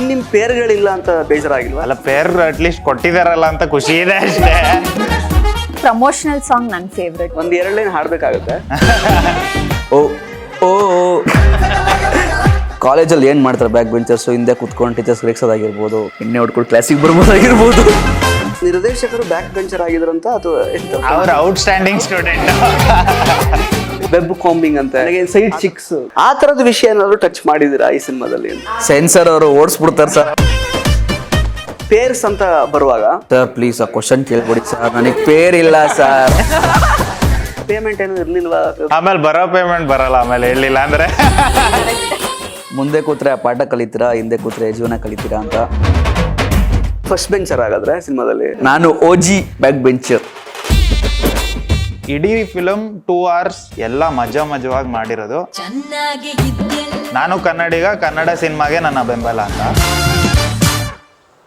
ನಿಮ್ ಪೇರ್ಗಳಿಲ್ಲ ಅಂತ ಬೇಜಾರಾಗಿಲ್ವಾ? ಅಲ್ಲ, ಪೇರ್ ಅಟ್ಲೀಸ್ಟ್ ಕೊಟ್ಟಿದಾರಲ್ಲ ಅಂತ ಖುಷಿ ಇದೆ ಅಷ್ಟೇ. ಪ್ರಮೋಷನಲ್ ಸಾಂಗ್ ನನ್ನ ಫೇವ್ರೆಟ್. ಒಂದ್ 2 ಲೈನ್ ಹಾಡ್ಬೇಕಾಗತ್ತೆ. ಓ ಓ ಕಾಲೇಜಲ್ಲಿ ಏನು ಮಾಡ್ತಾರೆ ಬ್ಯಾಕ್ ಬೆಂಚರ್ಸು, ಹಿಂದೆ ಕುತ್ಕೊಂಡು ಟೀಚರ್ಸ್ ರೇಗ್ಸೋದಾಗಿರ್ಬೋದು, ಎಣ್ಣೆ ಹೊಡ್ಕೊಂಡು ಕ್ಲಾಸಿಗೆ ಬರ್ಬೋದಾಗಿರ್ಬೋದು. ನಿರ್ದೇಶಕರು ಬ್ಯಾಕ್ ಬೆಂಚರ್ ಆಗಿದ್ರಂತ ಅಥವಾ ಅವ್ರ ಔಟ್ಸ್ಟ್ಯಾಂಡಿಂಗ್ ಸ್ಟೂಡೆಂಟ್. ವೆಬ್ ಕಾಂಬಿಂಗ್ ಅಂತ ಸೈಡ್ ಚಿಕ್ಸ್ ಆ ತರದ ವಿಷಯ ಏನಾದ್ರು ಟಚ್ ಮಾಡಿದಿರಾ ಈ ಸಿನಿಮಾದಲ್ಲಿ? ಸೆನ್ಸರ್ ಅವರು ಓಡಿಸ್ಬಿಡ್ತಾರೆ ಸರ್. ಪೇರ್ಸ್ ಅಂತ ಬರುವಾಗ ಸರ್ ಪ್ಲೀಸ್ ಆ ಕ್ವಶನ್ ಕೇಳ್ಬಿಡಿ ಸರ್, ನನಗೆ ಪೇರ್ ಇಲ್ಲ ಸರ್. ಪೇಮೆಂಟ್ ಏನು ಇರ್ಲಿಲ್ವಾ? ಆಮೇಲೆ ಬರೋ ಪೇಮೆಂಟ್ ಬರಲ್ಲ ಆಮೇಲೆ ಹೇಳಿಲ್ಲ ಅಂದ್ರೆ. ಮುಂದೆ ಕೂತ್ರೆ ಪಾಠ ಕಲಿತೀರಾ, ಹಿಂದೆ ಕೂತ್ರೆ ಜೀವನ ಕಲಿತೀರಾ ಅಂತ. ಫಸ್ಟ್ ಬೆಂಚರ್ ಆಗಾದ್ರೆ ಸಿನಿಮಾದಲ್ಲಿ ನಾನು OG ಬ್ಯಾಕ್ ಬೆಂಚರ್. ಇಡೀ ಫಿಲಮ್ 2 hours ಎಲ್ಲ ಮಜವಾಗಿ ಮಾಡಿರೋದು. ನಾನು ಕನ್ನಡಿಗ, ಕನ್ನಡ ಸಿನಿಮಾಗೆ ನನ್ನ ಬೆಂಬಲ ಅಂತ.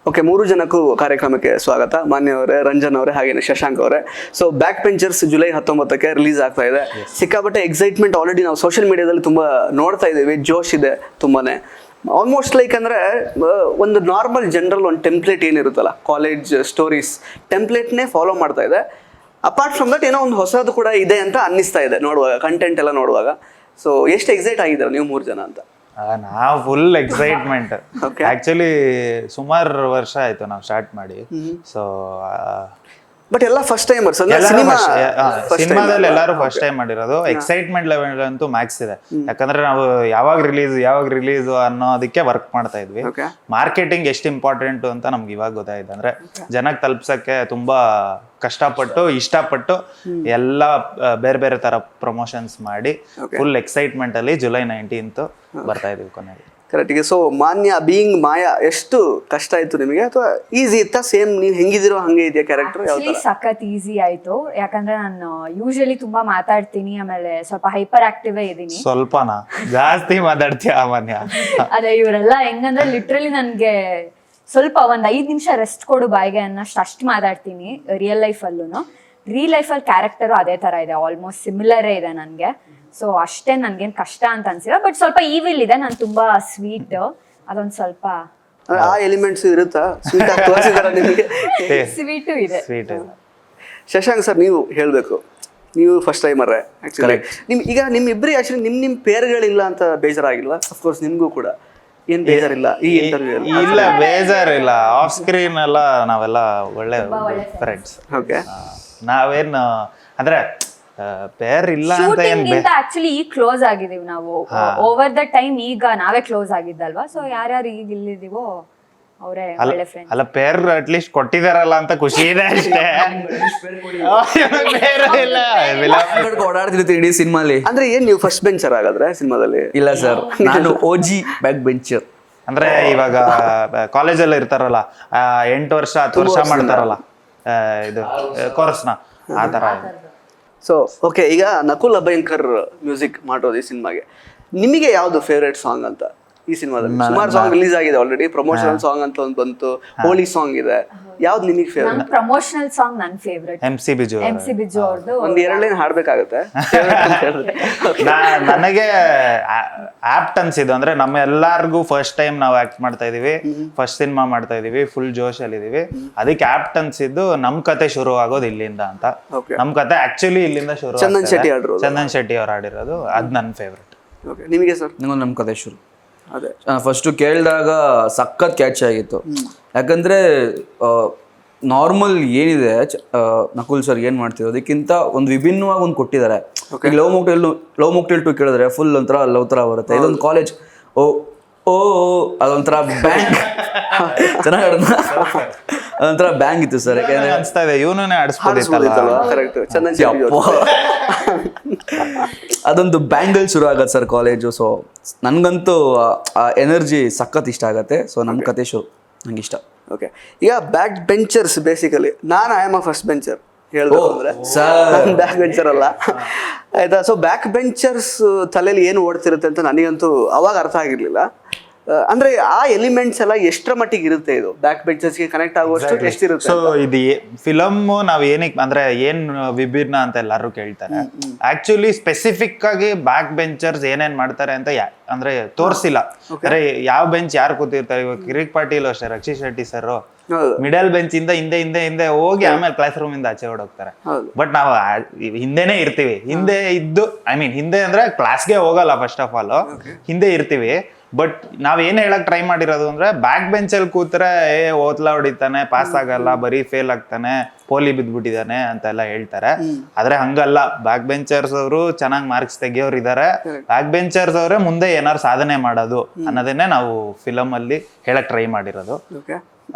ಓಕೆ, 3 ಜನಕ್ಕೂ ಕಾರ್ಯಕ್ರಮಕ್ಕೆ ಸ್ವಾಗತ. ಮಾನ್ಯವರೇ, ರಂಜನ್ ಅವರೇ, ಹಾಗೇನೆ ಶಶಾಂಕ್ ಅವರೇ. ಸೊ ಬ್ಯಾಕ್ ಬೆಂಚರ್ಸ್ ಜುಲೈ 19ಕ್ಕೆ ರಿಲೀಸ್ ಆಗ್ತಾ ಇದೆ. ಸಿಕ್ಕಾಪಟ್ಟೆ ಎಕ್ಸೈಟ್ಮೆಂಟ್ ಆಲ್ರೆಡಿ ನಾವು ಸೋಷಿಯಲ್ ಮೀಡಿಯಾದಲ್ಲಿ ತುಂಬಾ ನೋಡ್ತಾ ಇದ್ದೀವಿ. ಜೋಶ್ ಇದೆ ತುಂಬಾನೇ. ಆಲ್ಮೋಸ್ಟ್ ಲೈಕ್ ಅಂದ್ರೆ ಒಂದು ನಾರ್ಮಲ್ ಜನರಲ್ ಒಂದು ಟೆಂಪ್ಲೇಟ್ ಏನಿರುತ್ತಲ್ಲ, ಕಾಲೇಜ್ ಸ್ಟೋರೀಸ್ ಟೆಂಪ್ಲೇಟ್ನೇ ಫಾಲೋ ಮಾಡ್ತಾ ಇದೆ. ಅಪಾರ್ಟ್ ಫ್ರಮ್ ದಟ್ ಏನೋ ಒಂದು ಹೊಸದು ಕೂಡ ಇದೆ ಅಂತ ಅನ್ನಿಸ್ತಾ ಇದೆ ನೋಡುವಾಗ, ಕಂಟೆಂಟ್ ಎಲ್ಲ ನೋಡುವಾಗ. ಸೊ ಎಷ್ಟು ಎಕ್ಸೈಟ್ ಆಗಿದ್ದಾರೆ ನೀವು 3 ಜನ ಅಂತ? ನಾವು ಫುಲ್ ಎಕ್ಸೈಟ್ಮೆಂಟ್. ಆಕ್ಚುಲಿ ಸುಮಾರು ವರ್ಷ ಆಯ್ತು ನಾವು ಸ್ಟಾರ್ಟ್ ಮಾಡಿ. ಸೊ ಬಟ್ ಎಲ್ಲ ಫಸ್ಟ್ ಟೈಮರ್ಸ್ ಸಿನಿಮಾದಲ್ಲಿ ಎಲ್ಲರೂ ಫಸ್ಟ್ ಟೈಮ್ ಮಾಡಿರೋದು. ಎಕ್ಸೈಟ್ಮೆಂಟ್ ಲೆವೆಲ್ ಅಂತೂ ಮ್ಯಾಕ್ಸ್ ಇದೆ. ಯಾಕಂದ್ರೆ ನಾವು ಯಾವಾಗ ರಿಲೀಸ್ ಅನ್ನೋದಕ್ಕೆ ವರ್ಕ್ ಮಾಡ್ತಾ ಇದ್ವಿ. ಮಾರ್ಕೆಟಿಂಗ್ ಎಷ್ಟು ಇಂಪಾರ್ಟೆಂಟ್ ಅಂತ ನಮ್ಗೆ ಇವಾಗ ಗೊತ್ತಾಯ್ತು. ಅಂದ್ರೆ ಜನಕ್ಕೆ ತಲುಪ್ಸಕ್ಕೆ ತುಂಬಾ ಕಷ್ಟಪಟ್ಟು ಇಷ್ಟಪಟ್ಟು ಎಲ್ಲ ಬೇರೆ ತರ ಪ್ರಮೋಷನ್ಸ್ ಮಾಡಿ ಫುಲ್ ಎಕ್ಸೈಟ್ಮೆಂಟ್ ಅಲ್ಲಿ ಜುಲೈ 19th ಬರ್ತಾ ಇದೀವಿ ಕೊನೆಗೆ. ಕರೆಕ್ಟಿಗೆ. ಸೊ ಮಾನ್ಯ ಬೀಯಿಂಗ್ ಮಾಯಾ ಎಷ್ಟು ಕಷ್ಟ ಆಯ್ತು ನಿಮಗೆ, ಅಥವಾ ಈಸಿ ಇತ್ತಾ? ಸೇಮ್ ನೀವು ಹೆಂಗಿದಿರೋ ಹಂಗೆ ಇದೆಯಾ ಕ್ಯಾರೆಕ್ಟರ್? ಸಖತ್ ಈಸಿ ಆಯ್ತು. ಯಾಕಂದ್ರೆ ನಾನು ಯೂಶಲಿ ತುಂಬಾ ಮಾತಾಡ್ತೀನಿ, ಆಮೇಲೆ ಸ್ವಲ್ಪ ಹೈಪರ್ ಆಕ್ಟಿವ್ ಇದೀನಿ. ಸ್ವಲ್ಪನಾ ಜಾಸ್ತಿ ಮಾತಾಡ್ತೀಯ ಮಾನ್ಯ? ಅದೇ ಇವರೆಲ್ಲ ಹೆಂಗಂದ್ರೆ ಲಿಟ್ರಲಿ ನನ್ಗೆ ಸ್ವಲ್ಪ ಒಂದ್ 5 ನಿಮಿಷ ರೆಸ್ಟ್ ಕೊಡು ಬಾಯಿಗೆ ಅನ್ನೋಷ್ಟು ಅಷ್ಟು ಮಾತಾಡ್ತೀನಿ ರಿಯಲ್ ಲೈಫ್ ಅಲ್ಲೂ. ರಿಯಲ್ ಲೈಫ್ ಅಲ್ಲಿ ಕ್ಯಾರೆಕ್ಟರ್ ಅದೇ ತರ ಇದೆ, ಆಲ್ಮೋಸ್ಟ್ ಸಿಮಿಲರೇ ಇದೆ ನನ್ಗೆ. ಸೊ ಅಷ್ಟೇ ನನ್ಗೇನ್ ಕಷ್ಟ ಅಂತ ಅನ್ಸಿಲ್ಲ. ಬಟ್ ಸ್ವಲ್ಪ ಈವಿಲ್ ಇದೆ, ನಾನು ತುಂಬಾ ಸ್ವೀಟ್, ಅದೊಂದ್ ಸ್ವಲ್ಪ ಆ ಎಲಿಮೆಂಟ್ಸ್ ಇರುತ್ತಾ? ಸ್ವೀಟು ಇದೆ. ಶಶಾಂಕ್ ಸರ್, ನೀವು ಹೇಳ್ಬೇಕು. ನೀವು ಫಸ್ಟ್ ಟೈಮರೇ ಆಕ್ಚುಲಿ. ಈಗ ನಿಮ್ಮಿಬ್ಬರಿಗೆ ಆಕ್ಚುಲಿ ನಿಮ್ ಪೇರ್ಗಳಿಲ್ಲ ಅಂತ ಬೇಜಾರಾಗಿಲ್ವಾ? ಅಫ್ಕೋರ್ಸ್ ನಿಮ್ಗೂ ಕೂಡ ಏನ್ ಬೇಜಾರಿಲ್ಲ ಈ ಇಂಟರ್ವ್ಯೂ? ಇಲ್ಲ, ಬೇಜಾರಿಲ್ಲ. ಆಫ್ ಸ್ಕ್ರೀನ್ ಎಲ್ಲ ನಾವೆಲ್ಲ ಒಳ್ಳೆ ಫ್ರೆಂಡ್ಸ್. ಓಕೆ, ನಾವೇನು ಅಂದ್ರೆ ಪೇರ್ ಇಲ್ಲ ಅಂತ ಆಕ್ಚುಲಿ ಈಗ ಕ್ಲೋಸ್ ಆಗಿದೀವಿ ನಾವು. ಓವರ್ ದ ಟೈಮ್ ಈಗ ನಾವೇ ಕ್ಲೋಸ್ ಆಗಿದ್ದಲ್ವಾ. ಸೊ ಯಾರ್ಯಾರು ಈಗ ಇಲ್ಲಿದೀವೋ ಅವರೇ ಒಳ್ಳೆ ಫ್ರೆಂಡ್. ಅಲ್ಲ, ಪೇರ್ ಅಟ್ಲೀಸ್ಟ್ ಕೊಟ್ಟಿದಾರಲ್ಲ ಅಂತ ಖುಷಿ ಇದೆ ಅಷ್ಟೇ. ಓಡಾಡ್ತಿರ್ತೀವಿ ಇಡೀ ಸಿನಿಮಾಲಿ. ಅಂದ್ರೆ ಏನ್ ನೀವು ಫಸ್ಟ್ ಬೆಂಚರ್ ಆಗಾದ್ರೆ ಸಿನಿಮಾದಲ್ಲಿ? ಇಲ್ಲ ಸರ್, ನಾನು OG ಬ್ಯಾಕ್ ಬೆಂಚರ್. ಅಂದ್ರೆ ಇವಾಗ ಕಾಲೇಜಲ್ಲಿ ಇರ್ತಾರಲ್ಲ, 8 ವರ್ಷ 10 ವರ್ಷ ಮಾಡ್ತಾರಲ್ಲ ಇದು ಕೋರ್ಸ್ನ, ಆ ತರ. ಸೊ ಓಕೆ, ಈಗ ನಕುಲ್ ಅಭಯಂಕರ್ ಮ್ಯೂಸಿಕ್ ಮಾಡೋದು ಈ ಸಿನಿಮಾಗೆ. ನಿಮಗೆ ಯಾವ್ದು ಫೇವ್ರೇಟ್ ಸಾಂಗ್ ಅಂತ ಈ ಸಿನಿಮಾದಲ್ಲಿ? ಸುಮಾರು ಸಾಂಗ್ ರಿಲೀಸ್ ಆಗಿದೆ ಆಲ್ರೆಡಿ. ಪ್ರಮೋಷನಲ್ ಸಾಂಗ್ ಅಂತ ಒಂದು ಬಂತು, ಹೋಲಿ ಸಾಂಗ್ ಇದೆ. ಯಾವ್ದು ನಿಮಗೆ ಫೇವ್ರೇಟ್? ಪ್ರಮೋಷನಲ್ ಸಾಂಗ್ ನನ್ನ ಫೇವ್ರೇಟ್ MC ಬಿಜು ಅವ್ರದ್ದು. ಒಂದ್ 2 ಲೈನ್ ಹಾಡ್ಬೇಕಾಗತ್ತೆ. ನನಗೆ ಆಪ್ಟ್ ಅನ್ಸಿದ್ದು ಅಂದ್ರೆ ನಮ್ಮ ಎಲ್ಲಾರ್ಗು ಫಸ್ಟ್ ಟೈಮ್ ನಾವು ಆಕ್ಟ್ ಮಾಡ್ತಾ ಇದೀವಿ, ಫಸ್ಟ್ ಸಿನಿಮಾ ಮಾಡ್ತಾ ಇದೀವಿ, ಫುಲ್ ಜೋಶ್ ಅಲ್ಲಿ ಇದೀವಿ. ಅದಕ್ಕೆ ಆಪ್ಟ್ ಅನ್ಸಿದ್ದು ನಮ್ ಕತೆ ಶುರು ಆಗೋದು ಇಲ್ಲಿಂದ ಅಂತ. ನಮ್ ಕತೆ ಆಕ್ಚುಲಿ ಇಲ್ಲಿಂದ ಶುರು. ಚಂದನ್ ಶೆಟ್ಟಿ ಅವ್ರು ಆಡಿರೋದು, ಅದ್ ನನ್ನ ಫೇವ್ರೇಟ್. ನಿಮಗೆ ಸರ್? ನಂಗೊಂದು ನಮ್ ಕತೆ ಶುರು. ಅದೇ ಫಸ್ಟು ಕೇಳಿದಾಗ ಸಖತ್ ಕ್ಯಾಚ್ ಆಗಿತ್ತು. ಯಾಕಂದರೆ ನಾರ್ಮಲ್ ಏನಿದೆ ನಕುಲ್ ಸರ್ ಏನು ಮಾಡ್ತಿದ್ರು ಅದಕ್ಕಿಂತ ಒಂದು ವಿಭಿನ್ನವಾಗಿ ಒಂದು ಕೊಟ್ಟಿದ್ದಾರೆ. ಈಗ ಲವ್ ಮೊಕ್ಟೇಲ್ 2 ಕೇಳಿದ್ರೆ ಫುಲ್ ಒಂಥರ ಲವ್ ಥರ ಬರುತ್ತೆ. ಇದೊಂದು ಕಾಲೇಜ್ ಓ ಓ ಅದೊಂಥರ ಬ್ಯಾಂಗ್ ಚೆನ್ನಾಗಿ ಅದೊಂಥರ ಬ್ಯಾಂಗ್ ಇತ್ತು ಸರ್. ಯಾಕಂದ್ರೆ ಅನ್ಸ್ತಾ ಇದೆ ಇವನೇ ಆಡಿಸ್ಬೋದಿತ್ತಲ್ಲ. ಅದೊಂದು ಬ್ಯಾಂಗಲ್ ಶುರು ಆಗತ್ತೆ ಸರ್ ಕಾಲೇಜು. ಸೊ ನನಗಂತೂ ಆ ಎನರ್ಜಿ ಸಖತ್ ಇಷ್ಟ ಆಗತ್ತೆ. ಸೊ ನಮ್ಮ ಕತೆ ಶೋ ನಂಗೆ ಇಷ್ಟ. ಓಕೆ, ಈಗ ಬ್ಯಾಕ್ ಬೆಂಚರ್ಸ್ ಬೇಸಿಕಲಿ ನಾನು I am a first bencher ಹೇಳ್ಬೇಕು ಅಂದ್ರೆ ಬ್ಯಾಕ್ ಬೆಂಚರ್ ಅಲ್ಲ ಆಯ್ತಾ. ಸೊ ಬ್ಯಾಕ್ ಬೆಂಚರ್ಸ್ ತಲೆಯಲ್ಲಿ ಏನು ಓಡ್ತಿರುತ್ತೆ ಅಂತ ನನಗಂತೂ ಅವಾಗ ಅರ್ಥ ಆಗಿರ್ಲಿಲ್ಲ. ಅಂದ್ರೆ ಆ ಎಲಿಮೆಂಟ್ಸ್ ಎಲ್ಲ ಎಷ್ಟರ ಮಟ್ಟಿಗೆ ಇರುತ್ತೆ ಇದು ಬ್ಯಾಕ್ ಬೆಂಚರ್ಸ್ಗೆ ಕನೆಕ್ಟ್ ಆಗುವಷ್ಟು ಎಷ್ಟಿರುತ್ತೆ? ಸೊ ಇದು ಫಿಲಮ್ ನಾವ್ ಏನಕ್ಕೆ ಅಂದ್ರೆ ಏನ್ ವಿಭಿನ್ನ ಅಂತ ಎಲ್ಲಾರು ಕೇಳ್ತಾರೆ. ಆಕ್ಚುಲಿ ಸ್ಪೆಸಿಫಿಕ್ ಆಗಿ ಬ್ಯಾಕ್ ಬೆಂಚರ್ಸ್ ಏನೇನ್ ಮಾಡ್ತಾರೆ ಅಂತ ಅಂದ್ರೆ ತೋರ್ಸಿಲ್ಲ. ಅಂದ್ರೆ ಯಾವ ಬೆಂಚ್ ಯಾರು ಕೂತಿರ್ತಾರೆ. ಇವಾಗ ಕಿರಿಕ್ ಪಾಟೀಲ್ ಅಷ್ಟೇ, Rakshit Shetty sir middle bench ಇಂದ ಹಿಂದೆ ಹೋಗಿ ಆಮೇಲೆ ಕ್ಲಾಸ್ ರೂಮ್ ಇಂದ ಆಚೆ ಹೊಡೋಗ್ತಾರೆ. ಬಟ್ ನಾವು ಹಿಂದೆನೆ ಇರ್ತೀವಿ. ಹಿಂದೆ ಇದ್ದು ಹಿಂದೆ ಅಂದ್ರೆ ಕ್ಲಾಸ್ಗೆ ಹೋಗಲ್ಲ ಫಸ್ಟ್ ಆಫ್ ಆಲ್, ಹಿಂದೆ ಇರ್ತೀವಿ. ಬಟ್ ನಾವ್ ಏನ್ ಹೇಳಕ್ ಟ್ರೈ ಮಾಡಿರೋದು ಅಂದ್ರೆ ಬ್ಯಾಕ್ ಬೆಂಚ್ ಅಲ್ಲಿ ಕೂತ್ರೆ ಓದ್ಲಾ ಹೊಡಿತಾನೆ, ಪಾಸ್ ಆಗಲ್ಲ, ಬರೀ ಫೇಲ್ ಆಗ್ತಾನೆ, ಪೋಲಿ ಬಿದ್ಬಿಟ್ಟಿದಾನೆ ಅಂತೆಲ್ಲ ಹೇಳ್ತಾರೆ. ಆದ್ರೆ ಹಂಗಲ್ಲ. ಬ್ಯಾಕ್ ಬೆಂಚರ್ಸ್ ಅವರು ಚೆನ್ನಾಗಿ ಮಾರ್ಕ್ಸ್ ತೆಗಿಯೋರು ಇದಾರೆ. ಬ್ಯಾಕ್ ಬೆಂಚರ್ಸ್ ಅವರೇ ಮುಂದೆ ಏನಾರು ಸಾಧನೆ ಮಾಡೋದು ಅನ್ನೋದನ್ನೇ ನಾವು ಫಿಲಮ್ ಅಲ್ಲಿ ಹೇಳಕ್ ಟ್ರೈ ಮಾಡಿರೋದು.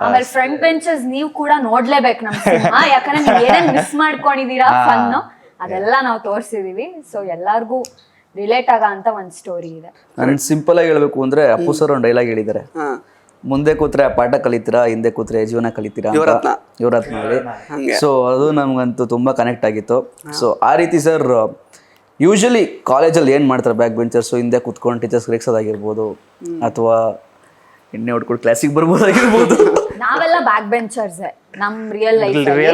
ಆಮೇಲೆ ಫ್ರಂಟ್ ಬೆಂಚಸ್ ನೀವು ಕೂಡ ನೋಡ್ಲೇಬೇಕು ನಮ್ ಸಿನಿಮಾ, ಯಾಕಂದ್ರೆ ನೀವ್ ಏನೇನ್ ಮಿಸ್ ಮಾಡ್ಕೊಂಡಿದೀರಾ ಫನ್ ಅದೆಲ್ಲ ನಾವು ತೋರ್ಸಿದೀವಿ. ಸೊ ಎಲ್ಲಾರ್ಗು ರಿಲೇಟ್ ಆಗ ಅಂತ ಒಂದ್ ಸ್ಟೋರಿ ಇದೆ. ನಾನು ಸಿಂಪಲ್ ಆಗಿ ಹೇಳ್ಬೇಕು ಅಂದ್ರೆ ಅಪ್ಪು ಸರ್ ಒಂದು ಡೈಲಾಗ್ ಹೇಳಿದ್ದಾರೆ, ಮುಂದೆ ಕೂತ್ರೆ ಪಾಠ ಕಲಿತೀರಾ, ಹಿಂದೆ ಕೂತ್ರೆ ಜೀವನ ಕಲಿತೀರಾ, ಯುವರತ್ನಲ್ಲಿ. ಸೊ ಅದು ನಮ್ಗಂತೂ ತುಂಬಾ ಕನೆಕ್ಟ್ ಆಗಿತ್ತು. ಸೊ ಆ ರೀತಿ ಸರ್ ಯೂಶಲಿ ಕಾಲೇಜಲ್ಲಿ ಏನ್ ಮಾಡ್ತಾರೆ ಬ್ಯಾಕ್ ಬೆಂಚರ್ಸು, ಹಿಂದೆ ಕೂತ್ಕೊಂಡು ಟೀಚರ್ಸ್ ರೇಗ್ಸೋದಾಗಿರ್ಬೋದು, ಅಥವಾ ಎಣ್ಣೆ ಹೊಡ್ಕೊಂಡು ಕ್ಲಾಸಿಗೆ ಬರ್ಬೋದಾಗಿರ್ಬೋದು. ನಾವೆಲ್ಲ ಬ್ಯಾಕ್ ಬೆಂಚರ್ಸ್ ನಮ್ ರಿಯಲ್